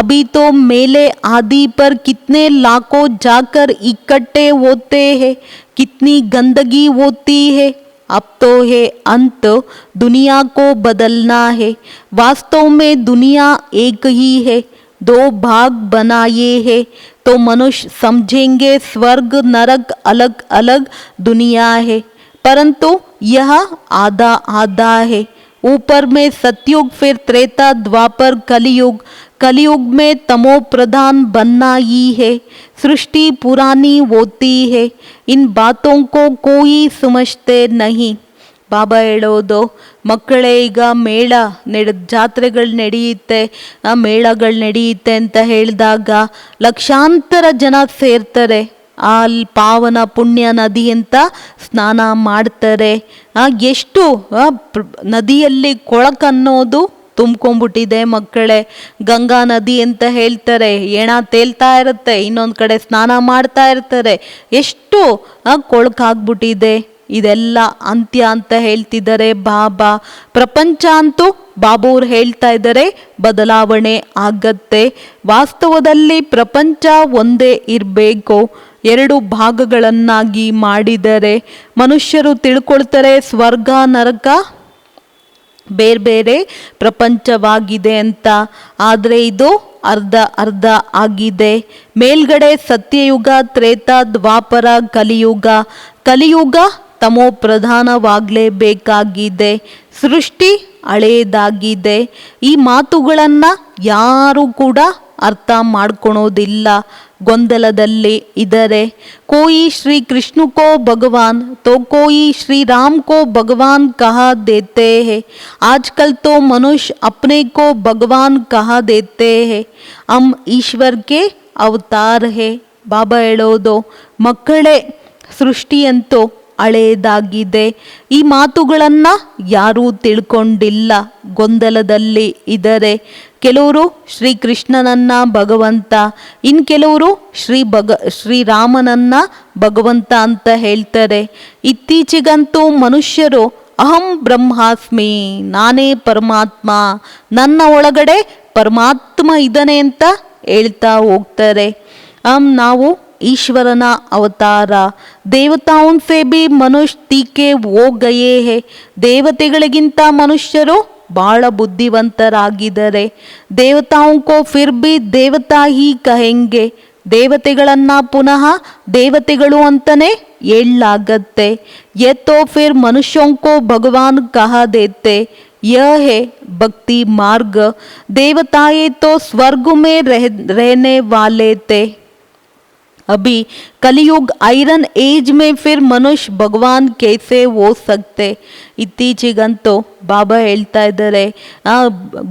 ಅಭಿ ತೋ ಮೇಲೆ ಆದಿ ಪರ್ ಕಿತ್ನೆ ಲಾಖೋ ಜಾಕರ್ ಇಕ್ಕಟ್ಟೆ ಹೋತೆ ಹೇ, कितनी गंदगी होती है, अब तो है अंत दुनिया को बदलना है, वास्तव में दुनिया एक ही है, 2 भाग बनाए हैं तो मनुष्य समझेंगे स्वर्ग नरक अलग अलग दुनिया है, परंतु यह आधा आधा है, ऊपर में सतयुग, फिर त्रेता, द्वापर, कलयुग, कलयुग में तमो प्रधान बनना ही है, सृष्टि पुरानी होती है, इन बातों को कोई समझते नहीं. ಬಾಬಾ ಹೇಳೋದು, ಮಕ್ಕಳೇ, ಈಗ ಜಾತ್ರೆಗಳು ನಡೆಯುತ್ತೆ, ಮೇಳಗಳು ನಡೆಯುತ್ತೆ ಅಂತ ಹೇಳಿದಾಗ ಲಕ್ಷಾಂತರ ಜನ ಸೇರ್ತಾರೆ. ಅಲ್ಲಿ ಪಾವನ ಪುಣ್ಯ ನದಿ ಅಂತ ಸ್ನಾನ ಮಾಡ್ತಾರೆ. ಎಷ್ಟು ನದಿಯಲ್ಲಿ ಕೊಳಕನ್ನೋದು ತುಂಬ್ಕೊಂಡ್ಬಿಟ್ಟಿದೆ ಮಕ್ಕಳೇ. ಗಂಗಾ ನದಿ ಅಂತ ಹೇಳ್ತಾರೆ, ಎಣ ತೇಲ್ತಾ ಇರುತ್ತೆ, ಇನ್ನೊಂದು ಕಡೆ ಸ್ನಾನ ಮಾಡ್ತಾ ಇರ್ತಾರೆ. ಎಷ್ಟು ಕೊಳಕಾಗ್ಬಿಟ್ಟಿದೆ. ಇದೆಲ್ಲ ಅಂತ್ಯ ಅಂತ ಹೇಳ್ತಿದ್ದಾರೆ ಬಾಬಾ. ಪ್ರಪಂಚ ಅಂತೂ ಬಾಬೂರು ಹೇಳ್ತಾ ಇದ್ದಾರೆ ಬದಲಾವಣೆ ಆಗತ್ತೆ. ವಾಸ್ತವದಲ್ಲಿ ಪ್ರಪಂಚ ಒಂದೇ ಇರಬೇಕು, 2 ಭಾಗಗಳನ್ನಾಗಿ ಮಾಡಿದರೆ ಮನುಷ್ಯರು ತಿಳ್ಕೊಳ್ತಾರೆ ಸ್ವರ್ಗ ನರಕ ಬೇರೆ ಬೇರೆ ಪ್ರಪಂಚವಾಗಿದೆ ಅಂತ. ಆದರೆ ಇದು ಅರ್ಧ ಅರ್ಧ ಆಗಿದೆ. ಮೇಲ್ಗಡೆ ಸತ್ಯಯುಗ, ತ್ರೇತ, ದ್ವಾಪರ, ಕಲಿಯುಗ. ಕಲಿಯುಗ ತಮೋ ಪ್ರಧಾನವಾಗಲೇಬೇಕಾಗಿದೆ. ಸೃಷ್ಟಿ ಹಳೆಯದಾಗಿದೆ. ಈ ಮಾತುಗಳನ್ನು ಯಾರೂ ಕೂಡ ಅರ್ಥ ಮಾಡ್ಕೊಳೋದಿಲ್ಲ, ಗೊಂದಲದಲ್ಲಿ ಇದ್ದಾರೆ. ಕೋಯಿ ಶ್ರೀ ಕೃಷ್ಣ ಕೋ ಭಗವಾನ್ तो कोई श्री राम को भगवान कहा देते हैं, आजकल तो मनुष्य अपने को भगवान कहा देते हैं, हम ईश्वर के अवतार है. ಬಾಬಾ ಹೇಳೋದು, ಮಕ್ಕಳೇ, ಸೃಷ್ಟಿಯಂತೂ ಹಳೆಯದಾಗಿದೆ. ಈ ಮಾತುಗಳನ್ನು ಯಾರೂ ತಿಳ್ಕೊಂಡಿಲ್ಲ, ಗೊಂದಲದಲ್ಲಿ ಇದ್ದಾರೆ. ಕೆಲವರು ಶ್ರೀಕೃಷ್ಣನನ್ನ ಭಗವಂತ, ಇನ್ನು ಕೆಲವರು ಶ್ರೀರಾಮನನ್ನ ಭಗವಂತ ಅಂತ ಹೇಳ್ತಾರೆ. ಇತ್ತೀಚೆಗಂತೂ ಮನುಷ್ಯರು ಅಹಂ ಬ್ರಹ್ಮಾಸ್ಮಿ, ನಾನೇ ಪರಮಾತ್ಮ, ನನ್ನ ಒಳಗಡೆ ಪರಮಾತ್ಮ ಇದ್ದಾನೆ ಅಂತ ಹೇಳ್ತಾ ಹೋಗ್ತಾರೆ. ನಾವು ईश्वरना अवतार, देवताओं से भी मनुष्य ತೀಕೆ हो गए हैं. ದೇವತೆಗಳಿಗಿಂತ ಮನುಷ್ಯರು ಬಹಳ ಬುದ್ಧಿವಂತರಾಗಿದ್ದಾರೆ. ದೇವತಾओं को फिर भी देवता ही कहेंगे, ದೇವತೆಗಳನ್ನ ಪುನಃ ದೇವತೆಗಳು ಅಂತಾನೆ ಹೇಳಲಾಗತ್ತೆ. ये तो फिर मनुष्यों को भगवान कहा देते, यह है भक्ति मार्ग। देवताएं तो स्वर्ग में रहने वाले थे। अभी कलियुग ಐರನ್ ಏಜ್ में फिर ಮನುಷ್ಯ ಭಗವಾನ್ कैसे हो सकते। ಇತ್ತೀಚೆಗಂತೂ ಬಾಬಾ ಹೇಳ್ತಾ ಇದ್ದಾರೆ,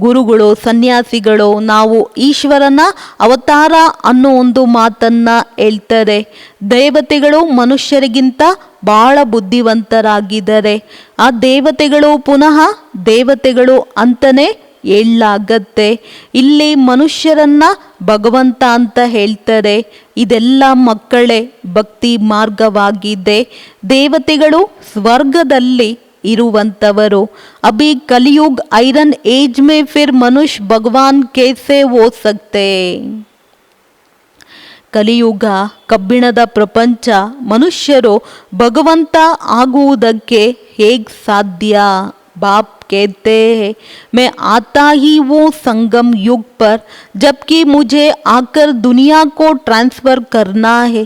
ಗುರುಗಳು ಸನ್ಯಾಸಿಗಳು ನಾವು ಈಶ್ವರನ ಅವತಾರ ಅನ್ನೋ ಒಂದು ಮಾತನ್ನ ಹೇಳ್ತಾರೆ. ದೇವತೆಗಳು ಮನುಷ್ಯರಿಗಿಂತ ಬಹಳ ಬುದ್ಧಿವಂತರಾಗಿದ್ದಾರೆ. ಆ ದೇವತೆಗಳು ಪುನಃ ದೇವತೆಗಳು ಅಂತಲೇ ಹೇಳಲಾಗತ್ತೆ. ಇಲ್ಲಿ ಮನುಷ್ಯರನ್ನ ಭಗವಂತ ಅಂತ ಹೇಳ್ತಾರೆ. ಇದೆಲ್ಲ ಮಕ್ಕಳೇ ಭಕ್ತಿ ಮಾರ್ಗವಾಗಿದೆ. ದೇವತೆಗಳು ಸ್ವರ್ಗದಲ್ಲಿ ಇರುವಂಥವರು. ಅಭಿ ಕಲಿಯುಗ್ ಐರನ್ ಏಜ್ ಮೇ ಫಿರ್ ಮನುಷ್ಯ ಭಗವಾನ್ ಕೇಸೆ ಹೋ ಸಕ್ತೆ. ಕಲಿಯುಗ ಕಬ್ಬಿಣದ ಪ್ರಪಂಚ, ಮನುಷ್ಯರು ಭಗವಂತ ಆಗುವುದಕ್ಕೆ ಹೇಗೆ ಸಾಧ್ಯ? बाप कहते हैं मैं आता ही वो संगम युग पर जबकि मुझे आकर दुनिया को ट्रांसफर करना है।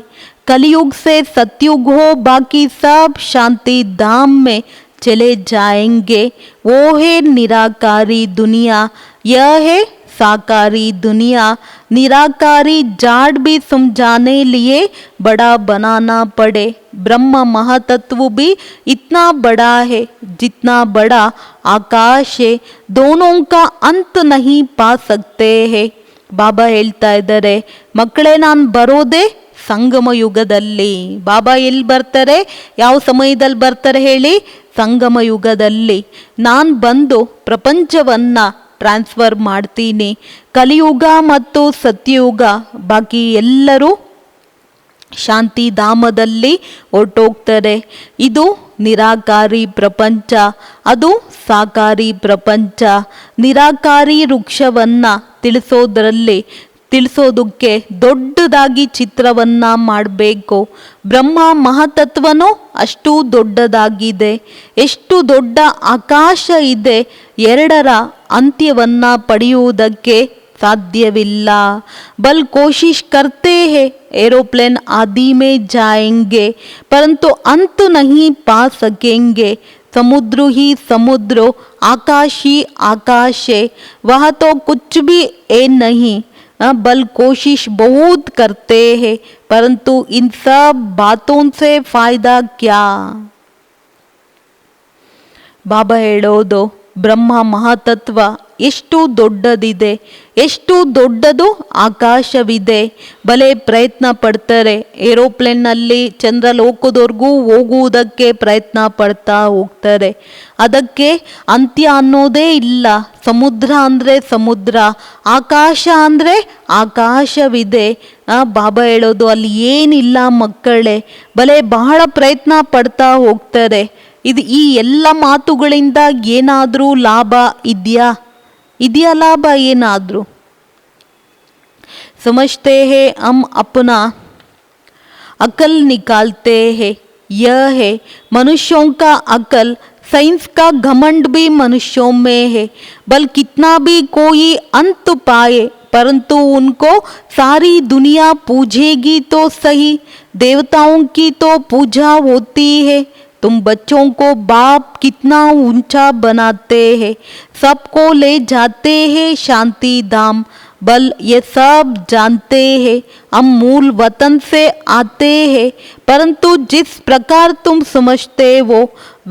कलयुग से सतयुग हो बाकी सब शांति धाम में चले जाएंगे। वो है निराकारी दुनिया, यह है साकारी दुनिया। निराकारी जाड़ भी समझाने लिए बड़ा बनाना पड़े। ब्रह्म महातत्व भी इतना बड़ा है जितना बड़ा आकाश है। दोनों का अंत नहीं पा सकते हैं। ಬಾಬಾ ಹೇಳ್ತಾ ಇದ್ದಾರೆ, ಮಕ್ಕಳೇ ನಾನು ಬರೋದೇ ಸಂಗಮ ಯುಗದಲ್ಲಿ. ಬಾಬಾ ಎಲ್ಲಿ ಬರ್ತಾರೆ, ಯಾವ ಸಮಯದಲ್ಲಿ ಬರ್ತಾರೆ ಹೇಳಿ? ಸಂಗಮ ಯುಗದಲ್ಲಿ. ನಾನು ಬಂದು ಪ್ರಪಂಚವನ್ನ ಟ್ರಾನ್ಸ್ಫರ್ ಮಾಡ್ತೀನಿ. ಕಲಿಯುಗ ಮತ್ತು ಸತ್ಯಯುಗ ಬಾಕಿ ಎಲ್ಲರೂ ಶಾಂತಿಧಾಮದಲ್ಲಿ ಹೊರಟೋಗ್ತಾರೆ. ಇದು ನಿರಾಕಾರಿ ಪ್ರಪಂಚ, ಅದು ಸಾಕಾರಿ ಪ್ರಪಂಚ. ನಿರಾಕಾರಿ ವೃಕ್ಷವನ್ನ ತಿಳಿಸೋದಕ್ಕೆ ದೊಡ್ಡದಾಗಿ ಚಿತ್ರವನ್ನ ಮಾಡಬೇಕು. ಬ್ರಹ್ಮ ಮಹಾತತ್ವನೂ ಅಷ್ಟು ದೊಡ್ಡದಾಗಿದೆ. ಎಷ್ಟು ದೊಡ್ಡ ಆಕಾಶ ಇದೆ, ಎರಡರ ಅಂತ್ಯವನ್ನ ಪಡೆಯುವುದಕ್ಕೆ ಸಾಧ್ಯವಿಲ್ಲ. बल कोशिश करते हैं एरोप्लेन आदि में जाएंगे परंतु अंत नहीं पा सकेंगे। समुद्र ही समुद्र, आकाश ही आकाश है, वह तो कुछ भी है नहीं। बल कोशिश बहुत करते हैं परंतु इन सब बातों से फायदा क्या? ಬಾಬಾ ಹೇಳೋದು, ಬ್ರಹ್ಮ ಮಹಾತತ್ವ ಎಷ್ಟು ದೊಡ್ಡದಿದೆ, ಎಷ್ಟು ದೊಡ್ಡದು ಆಕಾಶವಿದೆ. ಬಲೆ ಪ್ರಯತ್ನ ಪಡ್ತಾರೆ, ಏರೋಪ್ಲೇನ್ನಲ್ಲಿ ಚಂದ್ರಲೋಕದವರೆಗೂ ಹೋಗುವುದಕ್ಕೆ ಪ್ರಯತ್ನ ಪಡ್ತಾ ಹೋಗ್ತಾರೆ. ಅದಕ್ಕೆ ಅಂತ್ಯ ಅನ್ನೋದೇ ಇಲ್ಲ. ಸಮುದ್ರ ಅಂದರೆ ಸಮುದ್ರ, ಆಕಾಶ ಅಂದರೆ ಆಕಾಶವಿದೆ. ಬಾಬಾ ಹೇಳೋದು ಅಲ್ಲಿ ಏನಿಲ್ಲ ಮಕ್ಕಳೇ, ಬಲೆ ಬಹಳ ಪ್ರಯತ್ನ ಪಡ್ತಾ ಹೋಗ್ತಾರೆ. ಈ ಎಲ್ಲ ಮಾತುಗಳಿಂದ ಏನಾದರೂ ಲಾಭ ಇದೆಯಾ ಲಾಭ ಏನಾದರೂ? समझते हैं हम अपना अकल निकालते हैं, यह है मनुष्यों का अकल। साइंस का घमंड भी मनुष्यों में है। बल कितना भी कोई अंत पाए परंतु उनको सारी दुनिया पूजेगी तो सही। देवताओं की तो पूजा होती है, तुम बच्चों को बाप कितना ऊंचा बनाते हैं, सबको ले जाते हैं शांति धाम। बल ये सब जानते हैं हम मूल वतन से आते हैं परंतु जिस प्रकार तुम समझते हो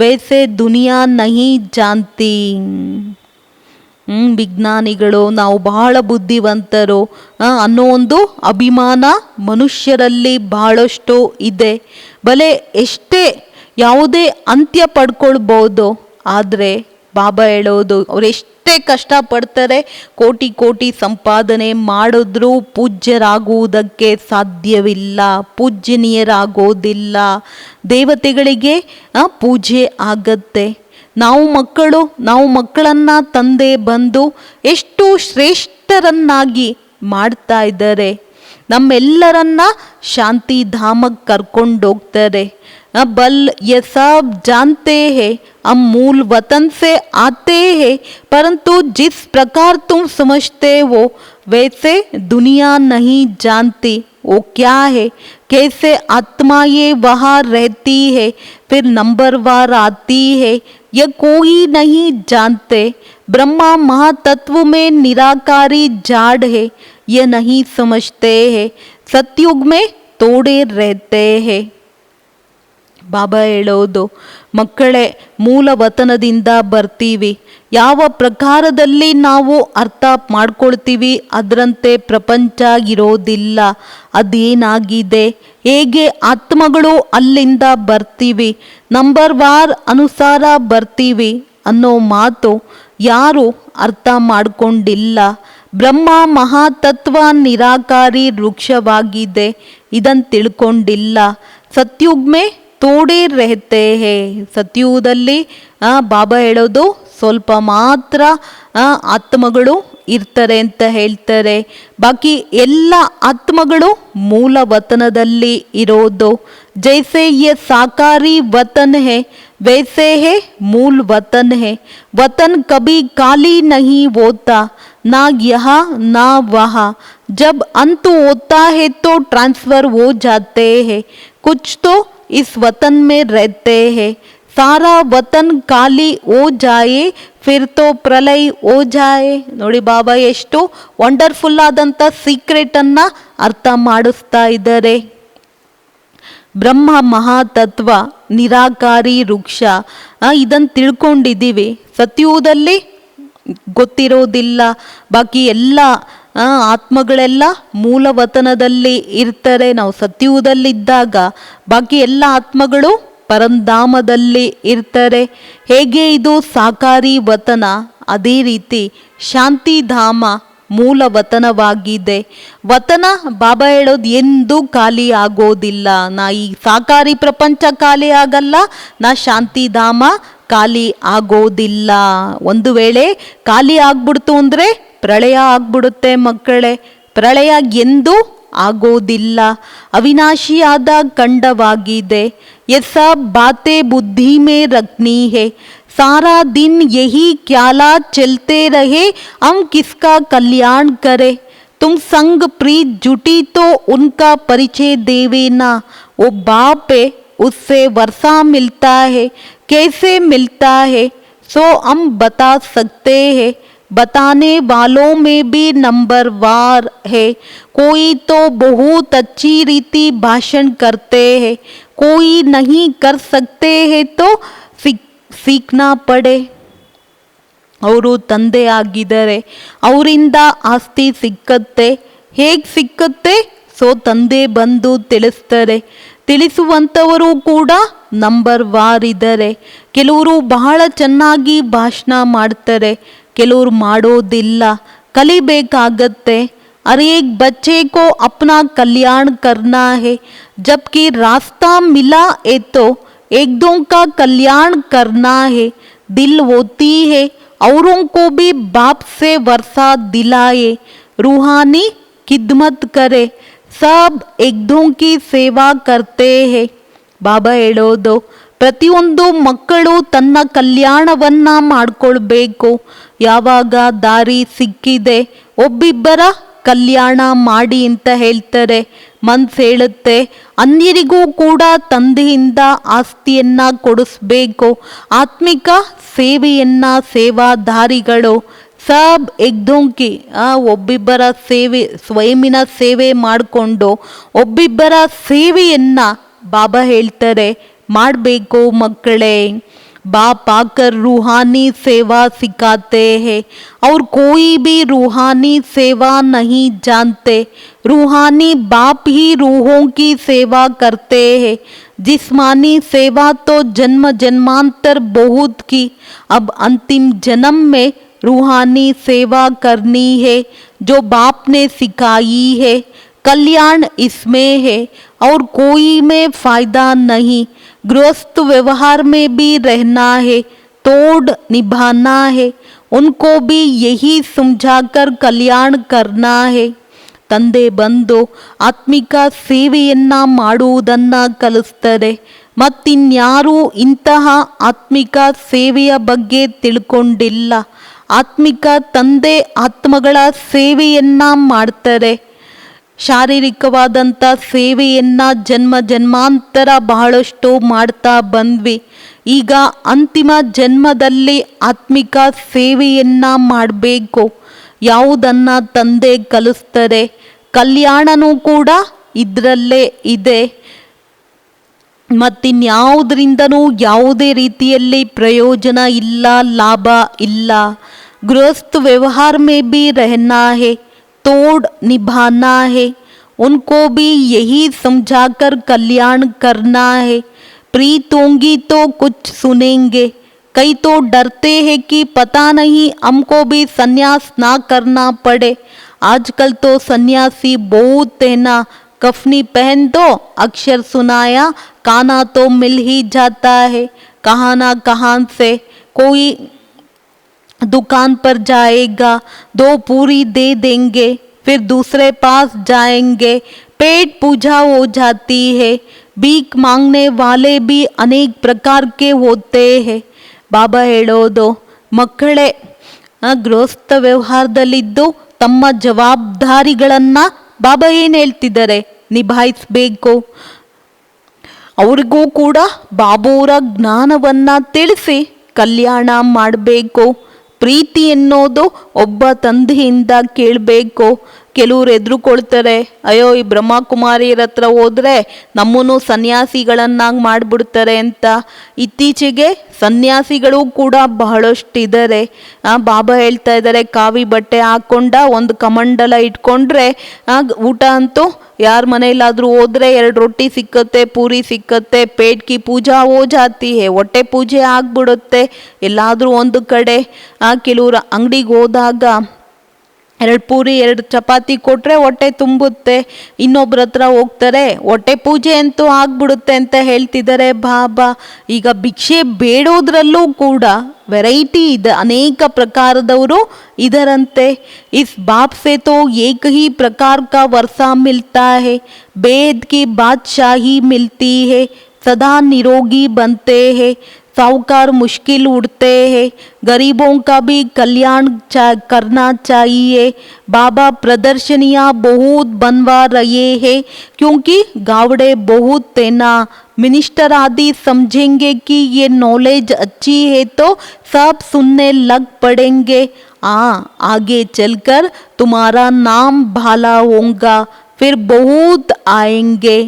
वैसे दुनिया नहीं जानती। ವಿಜ್ಞಾನಿಗಳು ನಾವು ಬಹಳ ಬುದ್ಧಿವಂತರು ಅನ್ನೋ ಒಂದು ಅಭಿಮಾನ ಮನುಷ್ಯರಲ್ಲಿ ಬಹಳಷ್ಟು ಇದೆ. ಬಲೆ ಎಷ್ಟೇ ಯಾವುದೇ ಅಂತ್ಯ ಪಡ್ಕೊಳ್ಬೋದು, ಆದರೆ ಬಾಬಾ ಹೇಳೋದು ಅವರೆಷ್ಟೇ ಕಷ್ಟಪಡ್ತಾರೆ, ಕೋಟಿ ಕೋಟಿ ಸಂಪಾದನೆ ಮಾಡಿದ್ರೂ ಪೂಜ್ಯರಾಗುವುದಕ್ಕೆ ಸಾಧ್ಯವಿಲ್ಲ, ಪೂಜ್ಯನೀಯರಾಗೋದಿಲ್ಲ. ದೇವತೆಗಳಿಗೆ ಪೂಜೆ ಆಗತ್ತೆ. ನಾವು ಮಕ್ಕಳನ್ನು ತಂದೆ ಬಂದು ಎಷ್ಟು ಶ್ರೇಷ್ಠರನ್ನಾಗಿ ಮಾಡ್ತಾ ಇದ್ದಾರೆ. ನಮ್ಮೆಲ್ಲರನ್ನ ಶಾಂತಿಧಾಮಕ್ಕೆ ಕರ್ಕೊಂಡೋಗ್ತಾರೆ. बल ये सब जानते हैं हम मूल वतन से आते हैं परंतु जिस प्रकार तुम समझते हो वैसे दुनिया नहीं जानती। वो क्या है, कैसे आत्मा ये वहाँ रहती है, फिर नंबरवार आती है, ये कोई नहीं जानते। ब्रह्मा महातत्व में निराकारी जाड़ है, ये नहीं समझते हैं। सतयुग में तोड़े रहते हैं. ಬಾಬಾ ಹೇಳೋದು, ಮಕ್ಕಳೇ, ಮೂಲ ವತನದಿಂದ ಬರ್ತೀವಿ. ಯಾವ ಪ್ರಕಾರದಲ್ಲಿ ನಾವು ಅರ್ಥ ಮಾಡ್ಕೊಳ್ತೀವಿ ಅದರಂತೆ ಪ್ರಪಂಚ ಇರೋದಿಲ್ಲ. ಅದೇನಾಗಿದೆ, ಹೇಗೆ ಆತ್ಮಗಳು ಅಲ್ಲಿಂದ ಬರ್ತೀವಿ, ನಂಬರ್ ವಾರ್ ಅನುಸಾರ ಬರ್ತೀವಿ ಅನ್ನೋ ಮಾತು ಯಾರು ಅರ್ಥ ಮಾಡ್ಕೊಂಡಿಲ್ಲ. ಬ್ರಹ್ಮ ಮಹಾತತ್ವ ನಿರಾಕಾರಿ ವೃಕ್ಷವಾಗಿದೆ, ಇದನ್ನು ತಿಳ್ಕೊಂಡಿಲ್ಲ. ಸತ್ಯುಗ್ ಮೇ ತೋಡೇ ರಹತೆ ಹೇ. ಸತ್ಯುಗದಲ್ಲಿ ಬಾಬಾ ಹೇಳೋದು ಸ್ವಲ್ಪ ಮಾತ್ರ ಆತ್ಮಗಳು ಇರ್ತಾರೆ ಅಂತ ಹೇಳ್ತಾರೆ. ಬಾಕಿ ಎಲ್ಲ ಆತ್ಮಗಳು ಮೂಲ ವತನದಲ್ಲಿ ಇರೋದು. ಜೈಸೆ ಯೆ ಸಾಕಾರಿ ವತನ್ ಹೇ वैसे है मूल वतन है. वतन कभी खाली नहीं होता, ना यहाँ ना वहाँ. जब अंत होता है तो ट्रांसफर हो जाते हैं. कुछ तो इस वतन में रहते हैं. सारा वतन खाली हो जाए फिर तो ಪ್ರಲಯ हो जाए. ನೋಡಿ, ಬಾಬಾ ಎಷ್ಟು ವಂಡರ್ಫುಲ್ ಆದಂಥ ಸೀಕ್ರೆಟನ್ನು ಅರ್ಥ ಮಾಡಿಸ್ತಾ ಇದ್ದಾರೆ. ಬ್ರಹ್ಮ ಮಹಾತತ್ವ ನಿರಾಕಾರಿ ವೃಕ್ಷ, ಇದನ್ನು ತಿಳ್ಕೊಂಡಿದ್ದೀವಿ. ಸತ್ಯುಗದಲ್ಲಿ ಗೊತ್ತಿರೋದಿಲ್ಲ. ಬಾಕಿ ಎಲ್ಲ ಆತ್ಮಗಳೆಲ್ಲ ಮೂಲವತನದಲ್ಲಿ ಇರ್ತಾರೆ. ನಾವು ಸತ್ಯುಗದಲ್ಲಿದ್ದಾಗ ಬಾಕಿ ಎಲ್ಲ ಆತ್ಮಗಳು ಪರಂಧಾಮದಲ್ಲಿ ಇರ್ತಾರೆ. ಹೇಗೆ ಇದು ಸಾಕಾರಿ ವತನ, ಅದೇ ರೀತಿ ಶಾಂತಿಧಾಮ ಮೂಲ ವತನವಾಗಿದೆ. ವತನ ಬಾಬಾ ಹೇಳೋದು ಎಂದೂ ಖಾಲಿ ಆಗೋದಿಲ್ಲ. ನಾ ಈ ಸಾಕಾರಿ ಪ್ರಪಂಚ ಖಾಲಿ ಆಗಲ್ಲ, ನಾ ಶಾಂತಿಧಾಮ ಖಾಲಿ ಆಗೋದಿಲ್ಲ. ಒಂದು ವೇಳೆ ಖಾಲಿ ಆಗ್ಬಿಡ್ತು ಅಂದರೆ ಪ್ರಳಯ ಆಗ್ಬಿಡುತ್ತೆ ಮಕ್ಕಳೇ. ಪ್ರಳಯ ಎಂದೂ ಆಗೋದಿಲ್ಲ. ಅವಿನಾಶಿಯಾದ ಖಂಡವಾಗಿದೆ. ये सब बातें बुद्धि में रखनी है. सारा दिन यही ख्यालात चलते रहे, हम किसका कल्याण करें. तुम संग प्रीत जुटी तो उनका परिचय देवे ना. वो बाप है, उससे वर्षा मिलता है. कैसे मिलता है सो हम बता सकते हैं. बताने वालों में भी नंबर वार है. कोई तो बहुत अच्छी रीति भाषण करते हैं, कोई नहीं कर सकते हैं तो सीखना पड़े. ಅವರು ತಂದೆ ಆಗಿದ್ದಾರೆ, ಅವರಿಂದ ಆಸ್ತಿ ಸಿಕ್ಕತ್ತೆ. ಹೇಗೆ ಸಿಕ್ಕತ್ತೆ ಸೊ ತಂದೆ ಬಂದು ತಿಳಿಸ್ತಾರೆ. ತಿಳಿಸುವಂಥವರು ಕೂಡ ನಂಬರ್ ವಾರ್ ಇದ್ದಾರೆ. ಕೆಲವರು ಬಹಳ ಚೆನ್ನಾಗಿ ಭಾಷಣ ಮಾಡ್ತಾರೆ, ಕೆಲವರು ಮಾಡೋದಿಲ್ಲ. ಕಲಿಬೇಕಾಗತ್ತೆ. हर एक बच्चे को अपना कल्याण करना है. जबकि रास्ता मिला है तो एक दो का कल्याण करना है. दिल होती है औरों को भी बाप से वर्षा दिलाए. रूहानी खिदमत करे. सब एक दो की सेवा करते हैं. ಬಾಬಾ ಹೇಳೋದು, ಪ್ರತಿಯೊಂದು ಮಕ್ಕಳು ತನ್ನ ಕಲ್ಯಾಣವನ್ನ ಮಾಡಿಕೊಳ್ಬೇಕು. ಯಾವಾಗ ದಾರಿ ಸಿಕ್ಕಿದೆ ಒಬ್ಬಿಬ್ಬರ ಕಲ್ಯಾಣ ಮಾಡಿ ಅಂತ ಹೇಳ್ತಾರೆ. ಮನ್ಸು ಹೇಳುತ್ತೆ ಅನ್ಯರಿಗೂ ಕೂಡ ತಂದೆಯಿಂದ ಆಸ್ತಿಯನ್ನ ಕೊಡಿಸ್ಬೇಕು. ಆತ್ಮಿಕ ಸೇವೆಯನ್ನ ಸೇವಾಧಾರಿಗಳು ಸಬ್ ಎಗ್ದೋಂಕಿ ಒಬ್ಬಿಬ್ಬರ ಸೇವೆ, ಸ್ವಯಂನ ಸೇವೆ ಮಾಡಿಕೊಂಡು ಒಬ್ಬಿಬ್ಬರ ಸೇವೆಯನ್ನ ಬಾಬಾ ಹೇಳ್ತಾರೆ ಮಾಡಬೇಕು ಮಕ್ಕಳೇ. बाप आकर रूहानी सेवा सिखाते हैं और कोई भी रूहानी सेवा नहीं जानते. रूहानी बाप ही रूहों की सेवा करते हैं. जिस्मानी सेवा तो जन्म जन्मांतर बहुत की, अब अंतिम जन्म में रूहानी सेवा करनी है जो बाप ने सिखाई है. कल्याण इसमें है और कोई में फायदा नहीं. गृहस्थ व्यवहार में भी रहना है, तोड़ निभाना है. उनको भी यही समझाकर कल्याण करना है. ತಂದೆ ಬಂದು ಆತ್ಮಿಕ ಸೇವೆಯನ್ನ ಮಾಡುವುದನ್ನ ಕಲಿಸ್ತಾರೆ. ಮತ್ತಿನ್ಯಾರೂ ಇಂತಹ ಆತ್ಮಿಕ ಸೇವೆಯ ಬಗ್ಗೆ ತಿಳ್ಕೊಂಡಿಲ್ಲ. ಆತ್ಮಿಕ ತಂದೆ ಆತ್ಮಗಳ ಸೇವೆಯನ್ನ ಮಾಡ್ತಾರೆ. ಶಾರೀರಿಕವಾದಂಥ ಸೇವೆಯನ್ನು ಜನ್ಮ ಜನ್ಮಾಂತರ ಬಹಳಷ್ಟು ಮಾಡ್ತಾ ಬಂದ್ವಿ. ಈಗ ಅಂತಿಮ ಜನ್ಮದಲ್ಲಿ ಆತ್ಮಿಕ ಸೇವೆಯನ್ನ ಮಾಡಬೇಕು. ಯಾವುದನ್ನ ತಂದೆ ಕಲಿಸ್ತಾರೆ, ಕಲ್ಯಾಣನೂ ಕೂಡ ಇದರಲ್ಲೇ ಇದೆ. ಮತ್ತಿನ್ಯಾವುದರಿಂದನೂ ಯಾವುದೇ ರೀತಿಯಲ್ಲಿ ಪ್ರಯೋಜನ ಇಲ್ಲ, ಲಾಭ ಇಲ್ಲ. गृहस्थ व्यवहार में भी रहना है, तोड़ निभाना है, उनको भी यही समझाकर कल्याण करना है. प्रीत होंगी तो कुछ सुनेंगे, कई तो डरते हैं कि पता नहीं हमको भी संन्यास ना करना पड़े. आजकल तो सन्यासी बहुत है ना, कफनी पहन दो, अक्षर सुनाया, काना तो मिल ही जाता है. कहाँ ना कहाँ से कोई दुकान पर जाएगा, 2 पूरी दे देंगे, फिर दूसरे पास जाएंगे, पेट पूजा हो जाती है. भीख मांगने वाले भी अनेक प्रकार के होते हैं. ಬಾಬಾ ಹೇಳೋದು, ಮಕ್ಕಳೇ ಗೃಹಸ್ಥ ವ್ಯವಹಾರದಲ್ಲಿದ್ದು ತಮ್ಮ ಜವಾಬ್ದಾರಿಗಳನ್ನು ಬಾಬಾ ಏನು ಹೇಳ್ತಿದ್ದಾರೆ, ನಿಭಾಯಿಸಬೇಕು. ಅವ್ರಿಗೂ ಕೂಡ ಬಾಬುವರ ಜ್ಞಾನವನ್ನು ತಿಳಿಸಿ ಕಲ್ಯಾಣ ಮಾಡಬೇಕು. ಪ್ರೀತಿ ಎನ್ನೋದು ಒಬ್ಬ ತಂದೆಯಿಂದ ಕೇಳಬೇಕು. ಕೆಲವರು ಎದುರುಕೊಳ್ತಾರೆ, ಅಯ್ಯೋ ಈ ಬ್ರಹ್ಮಕುಮಾರಿಯರ ಹತ್ರ ಹೋದರೆ ನಮ್ಮನ್ನು ಸನ್ಯಾಸಿಗಳನ್ನಾಗಿ ಮಾಡಿಬಿಡ್ತಾರೆ ಅಂತ. ಇತ್ತೀಚೆಗೆ ಸನ್ಯಾಸಿಗಳು ಕೂಡ ಬಹಳಷ್ಟಿದ್ದಾರೆ. ಬಾಬಾ ಹೇಳ್ತಾ ಇದ್ದಾರೆ, ಕಾವಿ ಬಟ್ಟೆ ಹಾಕ್ಕೊಂಡ ಒಂದು ಕಮಂಡಲ ಇಟ್ಕೊಂಡ್ರೆ ಊಟ ಅಂತೂ ಯಾರ ಮನೆಯಲ್ಲಾದರೂ ಹೋದರೆ 2 ರೊಟ್ಟಿ ಸಿಕ್ಕತ್ತೆ, ಪೂರಿ ಸಿಕ್ಕತ್ತೆ, ಪೇಟ್ ಕಿ ಪೂಜಾ ಹೋ ಜಾತಿ ಹೇ, ಹೊಟ್ಟೆ ಪೂಜೆ ಆಗ್ಬಿಡುತ್ತೆ. ಎಲ್ಲಾದರೂ ಒಂದು ಕಡೆ ಕೆಲವರು ಅಂಗಡಿಗೆ ಹೋದಾಗ 2 ಪೂರಿ 2 ಚಪಾತಿ ಕೊಟ್ಟರೆ ಹೊಟ್ಟೆ ತುಂಬುತ್ತೆ. ಇನ್ನೊಬ್ರ ಹತ್ರ ಹೋಗ್ತಾರೆ, ಹೊಟ್ಟೆ ಪೂಜೆ ಅಂತೂ ಆಗ್ಬಿಡುತ್ತೆ ಅಂತ ಹೇಳ್ತಿದ್ದಾರೆ ಬಾಬಾ. ಈಗ ಭಿಕ್ಷೆ ಬೇಡೋದ್ರಲ್ಲೂ ಕೂಡ ವೆರೈಟಿ ಇದೆ, ಅನೇಕ ಪ್ರಕಾರದವರು ಇದರಂತೆ. ಇಸ್ ಬಾಪ್ ಸೆ ತೋ ಏಕ ಹಿ ಪ್ರಕಾರ ಕಾ ವರ್ಸಾ ಮಿಲ್ತಾ ಹೈ, ಬೇದ್ ಕಿ ಬಾದಶಾಹಿ ಮಿಲ್ತಿ ಹೈ, ಸದಾ निरोगी बनते हैं, साहूकार मुश्किल उड़ते हैं, गरीबों का भी कल्याण करना चाहिए. बाबा प्रदर्शनियाँ बहुत बनवा रहे हैं क्योंकि गावड़े बहुत तेना. मिनिस्टर आदि समझेंगे कि ये नॉलेज अच्छी है तो सब सुनने लग पड़ेंगे. आगे चलकर तुम्हारा नाम भाला होगा, फिर बहुत आएंगे.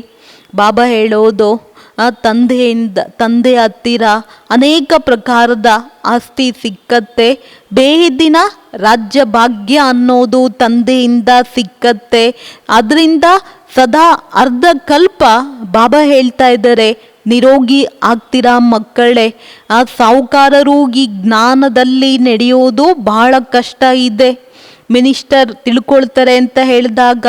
ಬಾಬಾ ಹೇಳೋದು, ತಂದೆ ಹತ್ತಿರ ಅನೇಕ ಪ್ರಕಾರದ ಆಸ್ತಿ ಸಿಕ್ಕತ್ತೆ. ಬೇಹಿದ್ದಿನ ರಾಜ್ಯ ಭಾಗ್ಯ ಅನ್ನೋದು ತಂದೆಯಿಂದ ಸಿಕ್ಕತ್ತೆ. ಅದರಿಂದ ಸದಾ ಅರ್ಧ ಕಲ್ಪ ಬಾಬಾ ಹೇಳ್ತಾ ಇದ್ದಾರೆ, ನಿರೋಗಿ ಆಗ್ತೀರಾ ಮಕ್ಕಳೇ. ಸಾಹುಕಾರರು ಈ ಜ್ಞಾನದಲ್ಲಿ ನಡೆಯೋದು ಬಹಳ ಕಷ್ಟ ಇದೆ. ಮಿನಿಸ್ಟರ್ ತಿಳ್ಕೊಳ್ತಾರೆ ಅಂತ ಹೇಳಿದಾಗ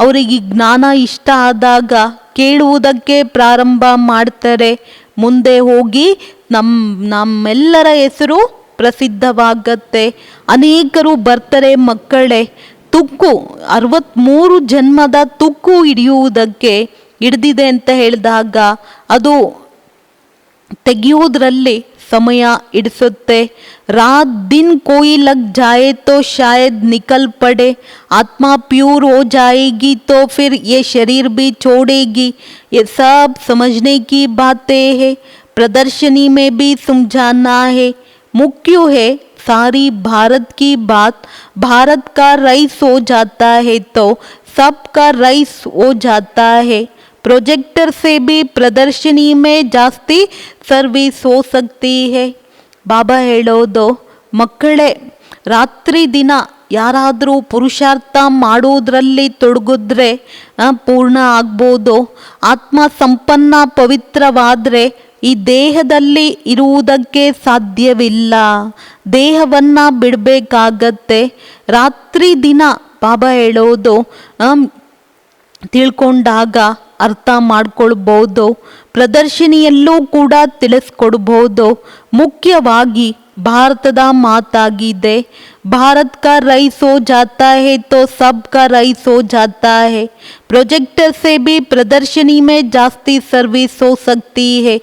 ಅವರಿಗೆ ಜ್ಞಾನ ಇಷ್ಟ ಆದಾಗ ಕೇಳುವುದಕ್ಕೆ ಪ್ರಾರಂಭ ಮಾಡ್ತಾರೆ. ಮುಂದೆ ಹೋಗಿ ನಮ್ಮೆಲ್ಲರ ಹೆಸರು ಪ್ರಸಿದ್ಧವಾಗತ್ತೆ. ಅನೇಕರು ಬರ್ತಾರೆ ಮಕ್ಕಳೇ. ತುಕ್ಕು 63 ಜನ್ಮದ ತುಕ್ಕು ಹಿಡಿದಿದೆ ಅಂತ ಹೇಳಿದಾಗ ಅದು ತೆಗೆಯುವುದರಲ್ಲಿ समय इड़सुत्ते. रात दिन कोई लग जाए तो शायद निकल पड़े. आत्मा प्यूर हो जाएगी तो फिर ये शरीर भी छोड़ेगी. ये सब समझने की बातें हैं. प्रदर्शनी में भी समझाना है. मुख्य है सारी भारत की बात. भारत का रईस हो जाता है तो सबका रईस हो जाता है. प्रोजेक्टर से भी प्रदर्शनी में ಜಾಸ್ತಿ ಸರ್ವಿಸ್ हो सकती है. ಬಾಬಾ ಹೇಳೋದು, ಮಕ್ಕಳೇ ರಾತ್ರಿ ದಿನ ಯಾರಾದರೂ ಪುರುಷಾರ್ಥ ಮಾಡೋದ್ರಲ್ಲಿ ತೊಡಗಿದ್ರೆ ಪೂರ್ಣ ಆಗ್ಬೋದು. ಆತ್ಮ ಸಂಪನ್ನ ಪವಿತ್ರವಾದರೆ ಈ ದೇಹದಲ್ಲಿ ಇರುವುದಕ್ಕೆ ಸಾಧ್ಯವಿಲ್ಲ. ದೇಹವನ್ನು ಬಿಡಬೇಕಾಗತ್ತೆ. ರಾತ್ರಿ ದಿನ ಬಾಬಾ ಹೇಳೋದು ತಿಳ್ಕೊಂಡಾಗ ಅರ್ಥ ಮಾಡ್ಕೊಳ್ಬೋದು. ಪ್ರದರ್ಶನಿಯಲ್ಲೂ ಕೂಡ ತಿಳಿಸ್ಕೊಡ್ಬೋದು. ಮುಖ್ಯವಾಗಿ ಭಾರತದ ಮಾತಾಗಿದೆ. भारत का रईस हो जाता है तो सबका रईस हो जाता है. प्रोजेक्टर से भी प्रदर्शनी में जास्ती सर्विस हो सकती है.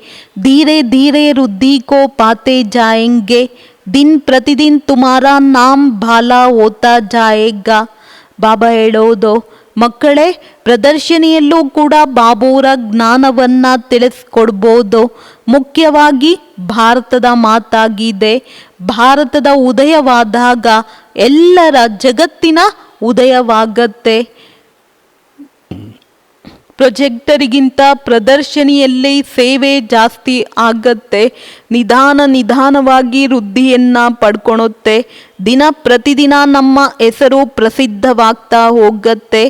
धीरे धीरे रुद्धि को पाते जाएंगे. दिन प्रतिदिन तुम्हारा नाम भाला होता जाएगा. ಬಾಬಾ ಹೇಳೋದು, ಮಕ್ಕಳೇ, ಪ್ರದರ್ಶನಿಯಲ್ಲೂ ಕೂಡ ಬಾಬುರ ಜ್ಞಾನವನ್ನು ತಿಳಿಸ್ಕೊಡ್ಬೋದು. ಮುಖ್ಯವಾಗಿ ಭಾರತದ ಮಾತಾಗಿದೆ. ಭಾರತದ ಉದಯವಾದಾಗ ಎಲ್ಲರ ಜಗತ್ತಿನ ಉದಯವಾಗತ್ತೆ. ಪ್ರೊಜೆಕ್ಟರಿಗಿಂತ ಪ್ರದರ್ಶನಿಯಲ್ಲಿ ಸೇವೆ ಜಾಸ್ತಿ ಆಗತ್ತೆ. ನಿಧಾನವಾಗಿ ವೃದ್ಧಿಯನ್ನು ಪಡ್ಕೊಳುತ್ತೆ. ದಿನ ಪ್ರತಿದಿನ ನಮ್ಮ ಹೆಸರು ಪ್ರಸಿದ್ಧವಾಗ್ತಾ ಹೋಗತ್ತೆ.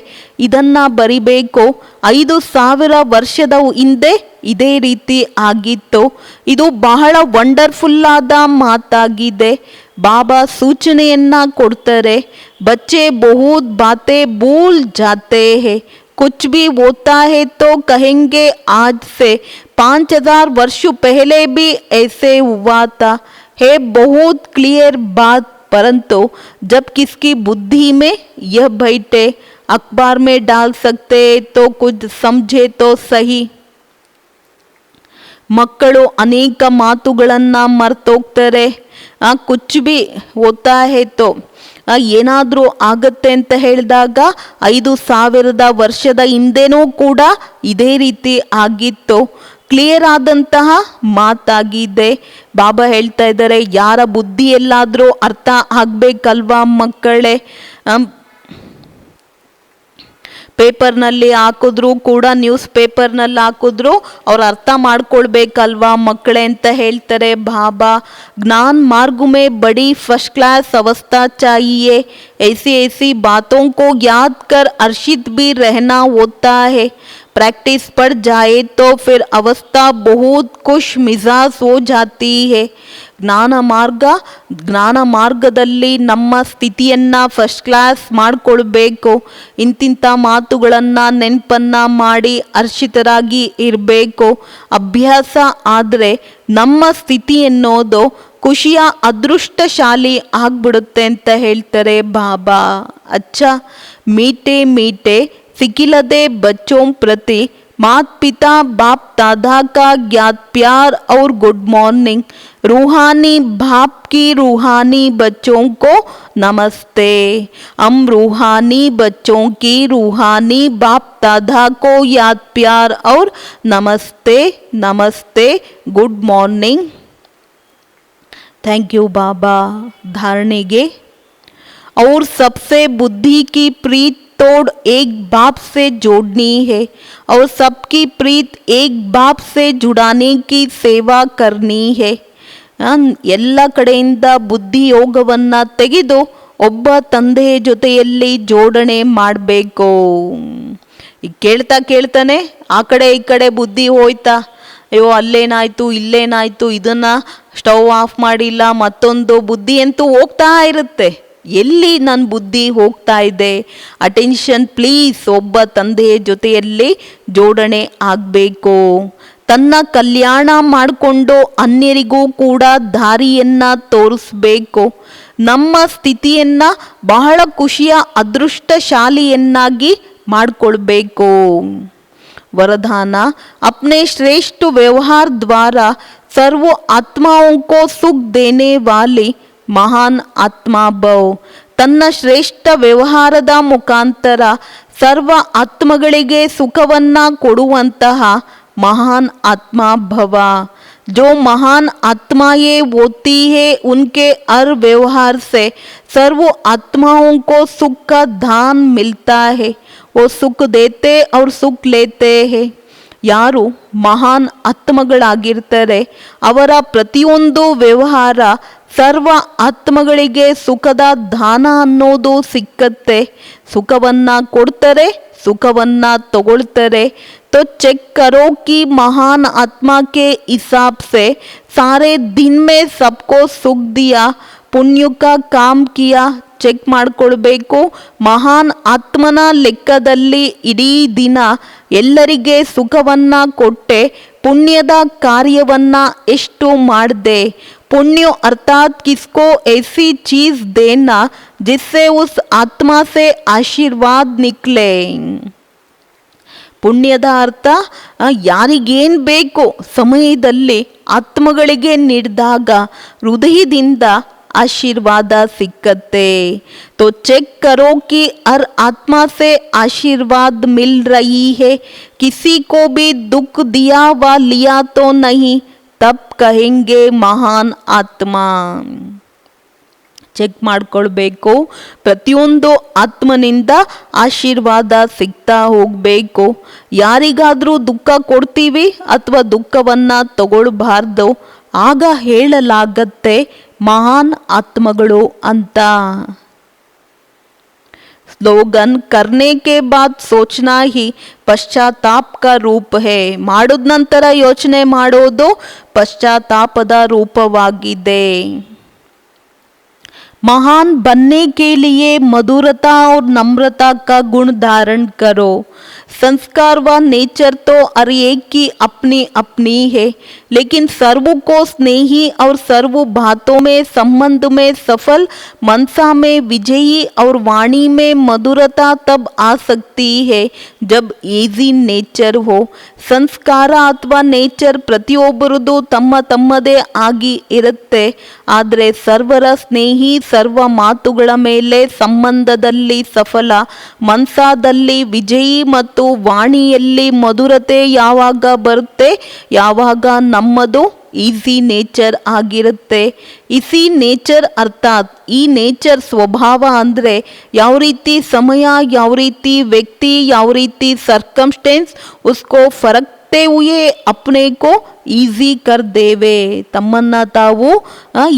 ಇದನ್ನು ಬರಿಬೇಕು. 5000 ವರ್ಷದ ಹಿಂದೆ ಇದೇ ರೀತಿ ಆಗಿತ್ತು. ಇದು ಬಹಳ ವಂಡರ್ಫುಲ್ಲಾದ ಮಾತಾಗಿದೆ. ಬಾಬಾ ಸೂಚನೆಯನ್ನ ಕೊಡ್ತಾರೆ. ಬಚ್ಚೆ ಬಹುತ್ ಬಾತೆ ಭೂಲ್ ಜಾತೆ ಹೇ, कुछ भी होता है तो कहेंगे आज से, 5000 वर्ष पहले भी ऐसे हुआ था, है बहुत क्लियर बात, परंतु जब किसकी बुद्धि में यह बैठे, अखबार में डाल सकते तो कुछ समझे तो सही. ಮಕ್ಕಳು ಅನೇಕ ಮಾತುಗಳನ್ನು ಮರ್ತೋಗ್ತಾರೆ. ಕುಚ್ ಬಿ ಓದ್ತಾ ಹೇತೋ, ಏನಾದರೂ ಆಗತ್ತೆ ಅಂತ ಹೇಳಿದಾಗ 5000 ವರ್ಷದ ಹಿಂದೆನೂ ಕೂಡ ಇದೇ ರೀತಿ ಆಗಿತ್ತು. ಕ್ಲಿಯರ್ ಆದಂತಹ ಮಾತಾಗಿದೆ. ಬಾಬಾ ಹೇಳ್ತಾ ಇದ್ದಾರೆ, ಯಾರ ಬುದ್ಧಿ ಎಲ್ಲಾದರೂ ಅರ್ಥ ಆಗಬೇಕಲ್ವಾ ಮಕ್ಕಳೇ. ಪೇಪರ್ನಲ್ಲಿ ಹಾಕಿದ್ರು ಕೂಡ, ನ್ಯೂಸ್ ಪೇಪರ್ನಲ್ಲಿ ಹಾಕಿದ್ರು ಅವ್ರು ಅರ್ಥ ಮಾಡ್ಕೊಳ್ಬೇಕಲ್ವಾ ಮಕ್ಕಳೇ ಅಂತ ಹೇಳ್ತಾರೆ ಬಾಬಾ. ಜ್ಞಾನ್ ಮಾರ್ಗ ಮೇ ಬಡಿ ಫಸ್ಟ್ ಕ್ಲಾಸ್ ಅವಸ್ಥಾ चाहिए, ऐसी बातों को याद कर अर्शित भी रहना होता है. प्रैक्टिस पड़ जाए तो फिर अवस्था बहुत खुश मिजाज हो जाती है. ಜ್ಞಾನ ಮಾರ್ಗದಲ್ಲಿ ನಮ್ಮ ಸ್ಥಿತಿಯನ್ನು ಫಸ್ಟ್ ಕ್ಲಾಸ್ ಮಾಡಿಕೊಳ್ಬೇಕು. ಇಂತಿಂಥ ಮಾತುಗಳನ್ನು ನೆನಪನ್ನು ಮಾಡಿ ಹರ್ಷಿತರಾಗಿ ಇರಬೇಕು. ಅಭ್ಯಾಸ ಆದರೆ ನಮ್ಮ ಸ್ಥಿತಿ ಎನ್ನೋದು ಖುಷಿಯ ಅದೃಷ್ಟಶಾಲಿ ಆಗ್ಬಿಡುತ್ತೆ ಅಂತ ಹೇಳ್ತಾರೆ ಬಾಬಾ. ಅಚ್ಚಾ, ಮೀಟೆ ಮೀಟೆ ಸಿಕ್ಕಿಲದೆ ಬಚ್ಚೋಂ ಪ್ರತಿ मात पिता बाप दादा का ज्ञात प्यार और गुड मॉर्निंग. रूहानी बाप की रूहानी बच्चों को नमस्ते. हम रूहानी बच्चों की रूहानी बाप दादा को याद प्यार और नमस्ते नमस्ते गुड मॉर्निंग. थैंक यू बाबा. धारणेगे और सबसे बुद्धि की प्रीत तोड़ एक बाप से जोड़नी है और सबकी प्रीत एक बाप से जुड़ाने की सेवा करनी है. ಎಲ್ಲ ಕಡೆಯಿಂದ ಬುದ್ಧಿ ಯೋಗವನ್ನು ತೆಗೆದು ಒಬ್ಬ ತಂದೆಯ ಜೊತೆಯಲ್ಲಿ ಜೋಡಣೆ ಮಾಡಬೇಕು. ಈಗ ಕೇಳ್ತಾನೆ ಆ ಕಡೆ ಈ ಕಡೆ ಬುದ್ಧಿ ಹೋಯ್ತಾ, ಅಯ್ಯೋ ಅಲ್ಲೇನಾಯ್ತು ಇಲ್ಲೇನಾಯ್ತು, ಇದನ್ನ ಸ್ಟವ್ ಆಫ್ ಮಾಡಿಲ್ಲ, ಮತ್ತೊಂದು ಬುದ್ಧಿ ಅಂತೂ ಹೋಗ್ತಾ ಇರುತ್ತೆ. ಎಲ್ಲಿ ನನ್ನ ಬುದ್ಧಿ ಹೋಗ್ತಾ ಇದೆ? Attention please. ಒಬ್ಬ ತಂದೆಯ ಜೊತೆಯಲ್ಲಿ ಜೋಡಣೆ ಆಗಬೇಕು. ತನ್ನ ಕಲ್ಯಾಣ ಮಾಡಿಕೊಂಡು ಅನ್ಯರಿಗೂ ಕೂಡ ದಾರಿಯನ್ನ ತೋರಿಸ್ಬೇಕು. ನಮ್ಮ ಸ್ಥಿತಿಯನ್ನ ಬಹಳ ಖುಷಿಯ ಅದೃಷ್ಟಶಾಲಿಯನ್ನಾಗಿ ಮಾಡಿಕೊಳ್ಬೇಕು. वरदान, अपने श्रेष्ठ व्यवहार द्वारा सर्व आत्माओं को सुख देने वाली ಮಹಾನ್ ಆತ್ಮ ಭವ. ತನ್ನ ಶ್ರೇಷ್ಠ ವ್ಯವಹಾರದ ಮುಖಾಂತರ ಸರ್ವ ಆತ್ಮಗಳಿಗೆ ಸುಖವನ್ನ ಕೊಡುವಂತಹ ಮಹಾನ್ ಆತ್ಮ ಭವ. जो महान आत्माएं होती है उनके हर व्यवहार से सर्व आत्माओं को सुख का दान मिलता है. वो सुख देते और सुख लेते हैं. ಯಾರು ಮಹಾನ್ ಆತ್ಮಗಳಾಗಿರ್ತಾರೆ ಅವರ ಪ್ರತಿಯೊಂದು ವ್ಯವಹಾರ ಸರ್ವ ಆತ್ಮಗಳಿಗೆ ಸುಖದ ದಾನ ಅನ್ನೋದು ಸಿಕ್ಕತ್ತೆ. ಸುಖವನ್ನ ಕೊಡ್ತಾರೆ, ಸುಖವನ್ನ ತಗೊಳ್ತಾರೆ. तो चेक करो कि महान आत्मा के हिसाब से सारे दिन में सबको सुख दिया, पुण्य का काम किया. ಚೆಕ್ ಮಾಡಿಕೊಳ್ಬೇಕು. ಮಹಾನ್ ಆತ್ಮನ ಲೆಕ್ಕದಲ್ಲಿ ಇಡೀ ದಿನ ಎಲ್ಲರಿಗೆ ಸುಖವನ್ನ ಕೊಟ್ಟೆ, ಪುಣ್ಯದ ಕಾರ್ಯವನ್ನ ಎಷ್ಟು ಮಾಡಿದೆ. पुण्य अर्थात किसको ऐसी चीज देना जिससे उस आत्मा से आशीर्वाद निकले. ಪುಣ್ಯದ ಅರ್ಥ ಯಾರಿಗೇನು ಬೇಕೋ ಸಮಯದಲ್ಲಿ ಆತ್ಮಗಳಿಗೆ ನೀಡಿದಾಗ ಹೃದಯದಿಂದ आशीर्वाद सिक्कते। तो चेक करो कि हर आत्मा से आशीर्वाद मिल रही है, किसी को भी दुख दिया व लिया तो नहीं, तब कहेंगे महान आत्मा। ಚೆಕ್ ಮಾಡ್ಕೊಳ್ಬೇಕು, ಪ್ರತಿಯೊಂದು ಆತ್ಮನಿಂದ ಆಶೀರ್ವಾದ ಸಿಗ್ತಾ ಹೋಗಬೇಕು. ಯಾರಿಗಾದರೂ ದುಃಖ ಕೊಡ್ತೀವಿ ಅಥವಾ ದುಃಖವನ್ನು ತಗೊಳ್ಬಾರ್ದು, ಆಗ ಹೇಳಲಾಗತ್ತೆ ಮಹಾನ್ ಆತ್ಮಗಳು ಅಂತ. स्लोगन करने के बाद सोचना ही पश्चाताप का रूप है. ಮಾಡಿದ ನಂತರ ಯೋಚನೆ ಮಾಡೋದು ಪಶ್ಚಾತ್ತಾಪದ ರೂಪವಾಗಿದೆ. महान बनने के लिए मधुरता और नम्रता का गुण धारण करो. संस्कार व नेचर तो हर एक की अपनी अपनी है, लेकिन सर्व को स्नेही और सर्व बातों में संबंध में सफल, मनसा में विजयी और वाणी में मधुरता तब आ सकती है जब ಈಸಿ ನೇಚರ್ हो. ಸಂಸ್ಕಾರ ಅಥವಾ ನೇಚರ್ ಪ್ರತಿಯೊಬ್ಬರದು ತಮ್ಮ ತಮ್ಮದೇ ಆಗಿ ಇರುತ್ತೆ. ಆದರೆ ಸರ್ವರ ಸ್ನೇಹಿ, ಸರ್ವ ಮಾತುಗಳ ಮೇಲೆ ಸಂಬಂಧದಲ್ಲಿ ಸಫಲ, ಮನ್ಸಾದಲ್ಲಿ ವಿಜಯಿ ಮತ್ತು ವಾಣಿಯಲ್ಲಿ ಮಧುರತೆ ಯಾವಾಗ ಬರುತ್ತೆ, ಯಾವಾಗ ನಮ್ಮದು ಈಸಿ ನೇಚರ್ ಆಗಿರುತ್ತೆ. ಇಸಿ ನೇಚರ್ ಅರ್ಥಾತ್ ಈ ನೇಚರ್ ಸ್ವಭಾವ ಅಂದರೆ ಯಾವ ರೀತಿ ಸಮಯ, ಯಾವ ರೀತಿ ವ್ಯಕ್ತಿ, ಯಾವ ರೀತಿ ಸರ್ಕಮ್ಸ್ಟೆನ್ಸ್ ಉಸ್ಕೋ ಫರಕ್ತೆ ಹುಯೇ ಅಪ್ನೆ ಕೋ ಈಸಿ ಕರ್ ದೇವೆ. ತಮ್ಮನ್ನು ತಾವು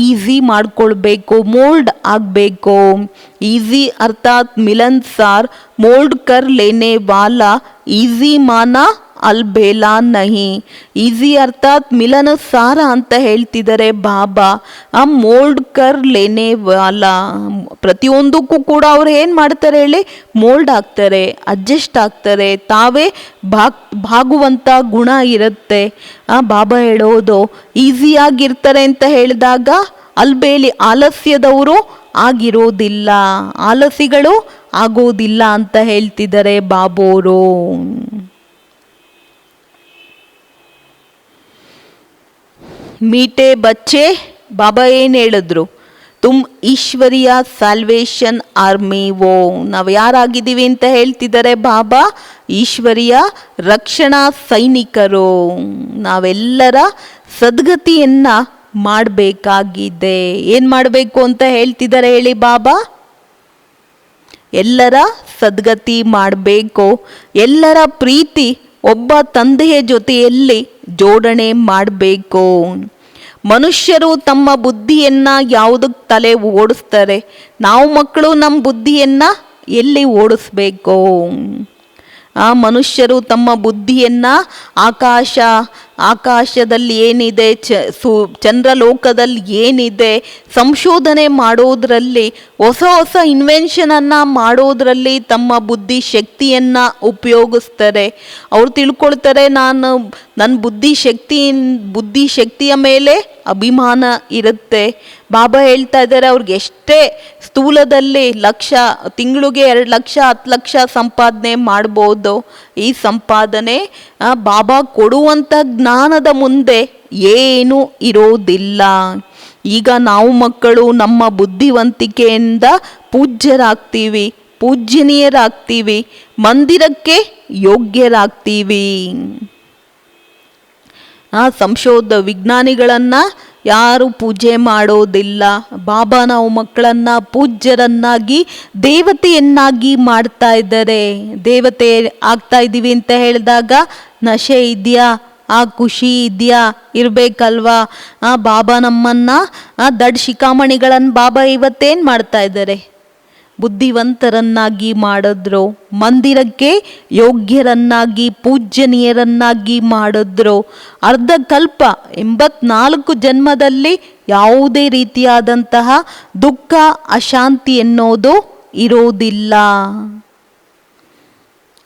ಈಸಿ ಮಾಡ್ಕೊಳ್ಬೇಕು, ಮೋಲ್ಡ್ ಆಗಬೇಕು. ಈಸಿ ಅರ್ಥಾತ್ ಮಿಲನ್ಸಾರ್, ಮೋಲ್ಡ್ ಕರ್ ಲೇನೆ ವಾಲಾ, ಈಸಿ ಮಾನಾ ಅಲ್ಬೇಲಾ ನಹಿ. ಈಸಿ ಅರ್ಥಾತ್ ಮಿಲನ ಸಾರ ಅಂತ ಹೇಳ್ತಿದ್ದಾರೆ ಬಾಬಾ. ಮೋಲ್ಡ್ ಕರ್ ಲೇನೆ ವಾಲಾ, ಪ್ರತಿಯೊಂದಕ್ಕೂ ಕೂಡ ಅವ್ರು ಏನು ಮಾಡ್ತಾರೆ ಹೇಳಿ, ಮೋಲ್ಡ್ ಆಗ್ತಾರೆ, ಅಡ್ಜಸ್ಟ್ ಆಗ್ತಾರೆ, ತಾವೇ ಭಾಗುವಂಥ ಗುಣ ಇರುತ್ತೆ. ಬಾಬಾ ಹೇಳೋದು ಈಸಿಯಾಗಿರ್ತಾರೆ ಅಂತ ಹೇಳಿದಾಗ ಅಲ್ಬೇಲಿ ಆಲಸ್ಯದವರು ಆಗಿರೋದಿಲ್ಲ, ಆಲಸಿಗಳು ಆಗೋದಿಲ್ಲ ಅಂತ ಹೇಳ್ತಿದ್ದಾರೆ ಬಾಬೋರು. ಮೀಟೆ ಬಚ್ಚೆ, ಬಾಬಾ ಏನು ಹೇಳಿದ್ರು, ತುಮ್ ಈಶ್ವರಿಯ ಸಾಲ್ವೇಷನ್ ಆರ್ಮಿ ವೋ. ನಾವು ಯಾರಾಗಿದ್ದೀವಿ ಅಂತ ಹೇಳ್ತಿದ್ದಾರೆ ಬಾಬಾ, ಈಶ್ವರಿಯ ರಕ್ಷಣಾ ಸೈನಿಕರು. ನಾವೆಲ್ಲರ ಸದ್ಗತಿಯನ್ನು ಮಾಡಬೇಕಾಗಿದೆ. ಏನು ಮಾಡಬೇಕು ಅಂತ ಹೇಳ್ತಿದ್ದಾರೆ ಹೇಳಿ ಬಾಬಾ, ಎಲ್ಲರ ಸದ್ಗತಿ ಮಾಡಬೇಕು. ಎಲ್ಲರ ಪ್ರೀತಿ ಒಬ್ಬ ತಂದೆಯ ಜೊತೆಯಲ್ಲಿ ಜೋಡಣೆ ಮಾಡಬೇಕು. ಮನುಷ್ಯರು ತಮ್ಮ ಬುದ್ಧಿಯನ್ನು ಯಾವುದಕ್ಕೆ ತಲೆ ಓಡಿಸ್ತಾರೆ, ನಾವು ಮಕ್ಕಳು ನಮ್ಮ ಬುದ್ಧಿಯನ್ನು ಎಲ್ಲಿ ಓಡಿಸ್ಬೇಕು? ಮನುಷ್ಯರು ತಮ್ಮ ಬುದ್ಧಿಯನ್ನು ಆಕಾಶದಲ್ಲಿ ಏನಿದೆ, ಚಂದ್ರಲೋಕದಲ್ಲಿ ಏನಿದೆ ಸಂಶೋಧನೆ ಮಾಡೋದ್ರಲ್ಲಿ, ಹೊಸ ಹೊಸ ಇನ್ವೆನ್ಷನನ್ನು ಮಾಡೋದ್ರಲ್ಲಿ ತಮ್ಮ ಬುದ್ಧಿ ಶಕ್ತಿಯನ್ನು ಉಪಯೋಗಿಸ್ತಾರೆ. ಅವ್ರು ತಿಳ್ಕೊಳ್ತಾರೆ, ನನ್ನ ಬುದ್ಧಿಶಕ್ತಿಯ ಮೇಲೆ ಅಭಿಮಾನ ಇರುತ್ತೆ. ಬಾಬಾ ಹೇಳ್ತಾ ಇದ್ದಾರೆ, ಅವ್ರಿಗೆ ಎಷ್ಟೇ ಸ್ಥೂಲದಲ್ಲಿ ತಿಂಗಳಿಗೆ 2 ಲಕ್ಷ 10 ಲಕ್ಷ ಸಂಪಾದನೆ ಮಾಡ್ಬೋದು. ಈ ಸಂಪಾದನೆ ಬಾಬಾ ಕೊಡುವಂಥ ಜ್ಞಾನದ ಮುಂದೆ ಏನೂ ಇರೋದಿಲ್ಲ. ಈಗ ನಾವು ಮಕ್ಕಳು ನಮ್ಮ ಬುದ್ಧಿವಂತಿಕೆಯಿಂದ ಪೂಜ್ಯರಾಗ್ತೀವಿ, ಪೂಜ್ಯನೀಯರಾಗ್ತೀವಿ, ಮಂದಿರಕ್ಕೆ ಯೋಗ್ಯರಾಗ್ತೀವಿ. ವಿಜ್ಞಾನಿಗಳನ್ನು ಯಾರು ಪೂಜೆ ಮಾಡೋದಿಲ್ಲ. ಬಾಬಾ ನಾವು ಮಕ್ಕಳನ್ನು ಪೂಜ್ಯರನ್ನಾಗಿ, ದೇವತೆಯನ್ನಾಗಿ ಮಾಡ್ತಾ ಇದ್ದಾರೆ. ದೇವತೆ ಆಗ್ತಾ ಇದ್ದೀವಿ ಅಂತ ಹೇಳಿದಾಗ ನಶೆ ಇದೆಯಾ, ಖುಷಿ ಇದೆಯಾ, ಇರಬೇಕಲ್ವಾ? ಬಾಬಾ ನಮ್ಮನ್ನು ದಡ್ ಶಿಖಾಮಣಿಗಳನ್ನು ಬಾಬಾ ಇವತ್ತೇನು ಮಾಡ್ತಾ ಇದ್ದಾರೆ, ಬುದ್ಧಿವಂತರನ್ನಾಗಿ ಮಾಡಿದ್ರು, ಮಂದಿರಕ್ಕೆ ಯೋಗ್ಯರನ್ನಾಗಿ, ಪೂಜ್ಯನೀಯರನ್ನಾಗಿ ಮಾಡಿದ್ರು. ಅರ್ಧ ಕಲ್ಪ 84 ಜನ್ಮದಲ್ಲಿ ಯಾವುದೇ ರೀತಿಯಾದಂತಹ ದುಃಖ, ಅಶಾಂತಿ ಎನ್ನೋದು ಇರೋದಿಲ್ಲ.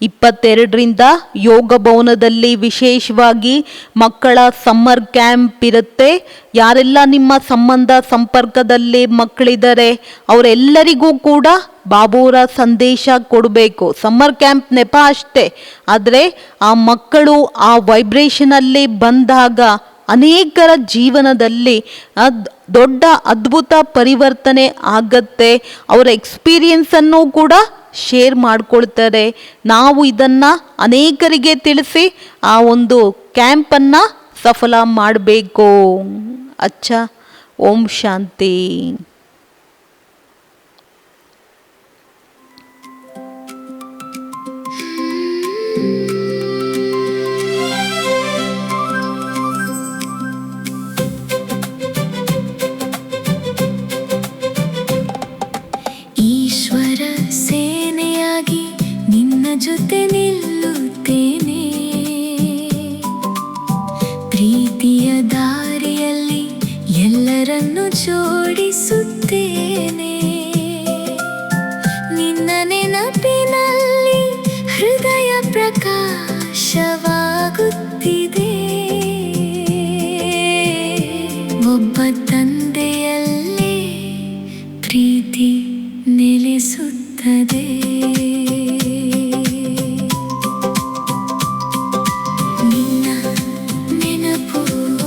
22ರಿಂದ ಯೋಗ ಭವನದಲ್ಲಿ ವಿಶೇಷವಾಗಿ ಮಕ್ಕಳ ಸಮ್ಮರ್ ಕ್ಯಾಂಪ್ ಇರುತ್ತೆ. ಯಾರೆಲ್ಲ ನಿಮ್ಮ ಸಂಪರ್ಕದಲ್ಲಿ ಮಕ್ಕಳಿದ್ದಾರೆ ಅವರೆಲ್ಲರಿಗೂ ಕೂಡ ಬಾಬೋರ ಸಂದೇಶ ಕೊಡಬೇಕು. ಸಮ್ಮರ್ ಕ್ಯಾಂಪ್ ನೆಪ ಅಷ್ಟೇ, ಆದರೆ ಆ ಮಕ್ಕಳು ಆ ವೈಬ್ರೇಷನಲ್ಲಿ ಬಂದಾಗ ಅನೇಕರ ಜೀವನದಲ್ಲಿ ದೊಡ್ಡ ಅದ್ಭುತ ಪರಿವರ್ತನೆ ಆಗತ್ತೆ. ಅವರ ಎಕ್ಸ್ಪೀರಿಯನ್ಸನ್ನು ಕೂಡ ಶೇರ್ ಮಾಡ್ಕೊಳ್ತಾರೆ. ನಾವು ಇದನ್ನು ಅನೇಕರಿಗೆ ತಿಳಿಸಿ ಆ ಒಂದು ಕ್ಯಾಂಪನ್ನು ಸಫಲ ಮಾಡಬೇಕು. ಅಚ್ಚ. ಓಂ ಶಾಂತಿ.
ಈಶ್ವರ ಸೇನೆಯಾಗಿ ನಿನ್ನ ಜೊತೆ ನಿಲ್ಲುತ್ತೇನೆ. ಪ್ರೀತಿಯ ದಾರಿಯಲ್ಲಿ ಎಲ್ಲರನ್ನು ಜೋಡಿಸುತ್ತೇನೆ. ನಿನ್ನ ನೆನಪಿನಲ್ಲಿ ಹೃದಯ ಪ್ರಕಾಶವಾಗುತ್ತಿದೆ. ಒಬ್ಬ ತಂದೆಯಲ್ಲೇ ಪ್ರೀತಿ ನೆಲೆಸುತ್ತದೆ. ನಿನ್ನ ನೆನಪು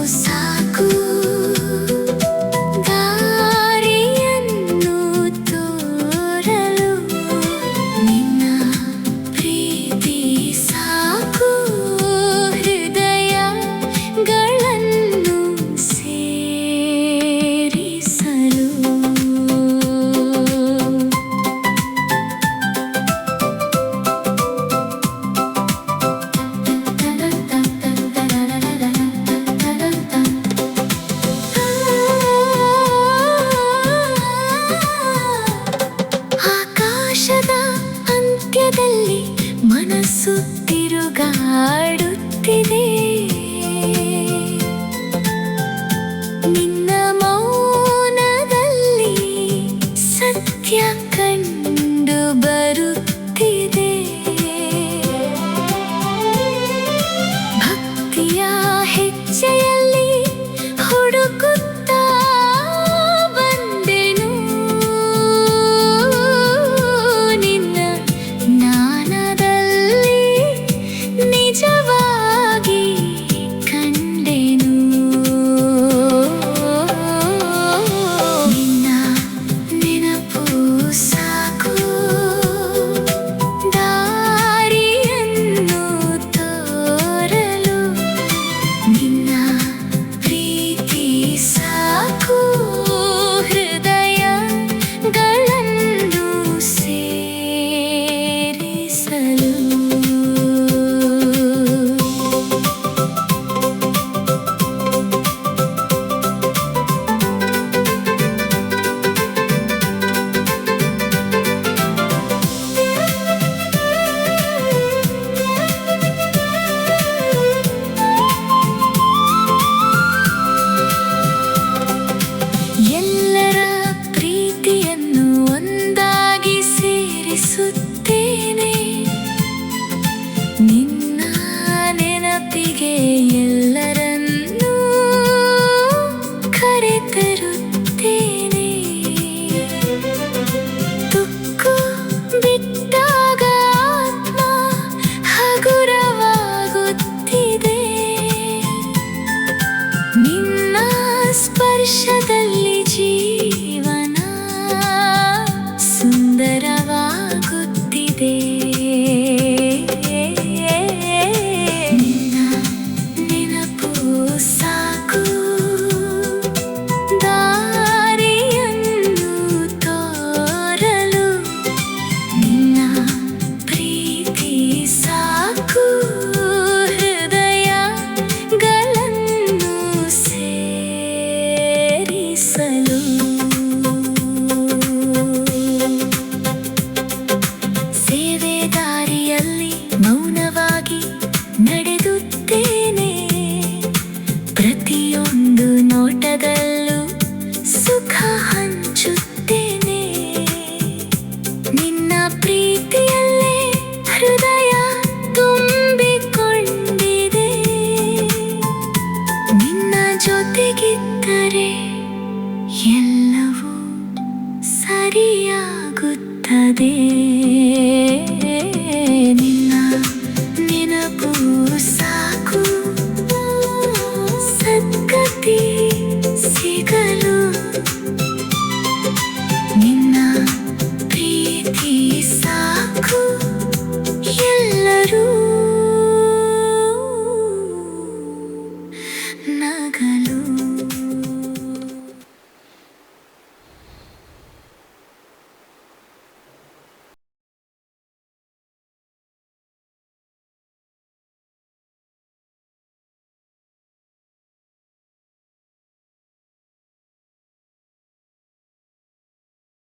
ಸಾಕು ದಾರಿಯನ್ನು ತೋರಲು. ನಿನ್ನ ಪ್ರೀತಿ ಸಾಕು ಹೃದಯಗಳನ್ನು ಸೇರಿಸಲು. ಆಕಾಶದ ಅಂತ್ಯದಲ್ಲಿ ಮನಸ್ಸು ತಿರುಗಾಡುತ್ತಿದೆ. ನಿನ್ನ ಮೌನದಲ್ಲಿ ಸತ್ಯ ಕಂಡು ಬರುತ್ತಿದೆ. ಭಕ್ತಿಯ ಹೆಜ್ಜೆಯಲ್ಲಿ ಹುಡುಕುತ್ತಾ ಬಂದೆನು. ನಿನ್ನ ಜ್ಞಾನದಲ್ಲಿ ನಿಜವಾಗಿ ಕಂಡೆನು. ನಿನ್ನ ನೆನಪು ಸಾಕು ದಾರಿಯನ್ನು ತೋರಲು. ನಿನ್ನ ಪ್ರೀತಿ ಸಾಕು ಹೃದಯಗಳನ್ನು ಸೇರಿಸಲು. ಎಲ್ಲರ ಪ್ರೀತಿಯನ್ನು ಒಂದಾಗಿ ಸೇರಿಸುತ್ತೇನೆ. ನಿನ್ನ ನೆನಪಿಗೆ ಎಲ್ಲರನ್ನೂ ಕರೆತರುತ್ತೇನೆ. ತುಕ್ಕು ಬಿಟ್ಟಾಗ ಆತ್ಮ ಹಗುರವಾಗುತ್ತಿದೆ. ನಿನ್ನ ಸ್ಪರ್ಶದಲ್ಲಿ ಜೀವನ ಸುಂದರವಾಗುತ್ತಿದೆ. ನಿನ್ನ ದುಃಖ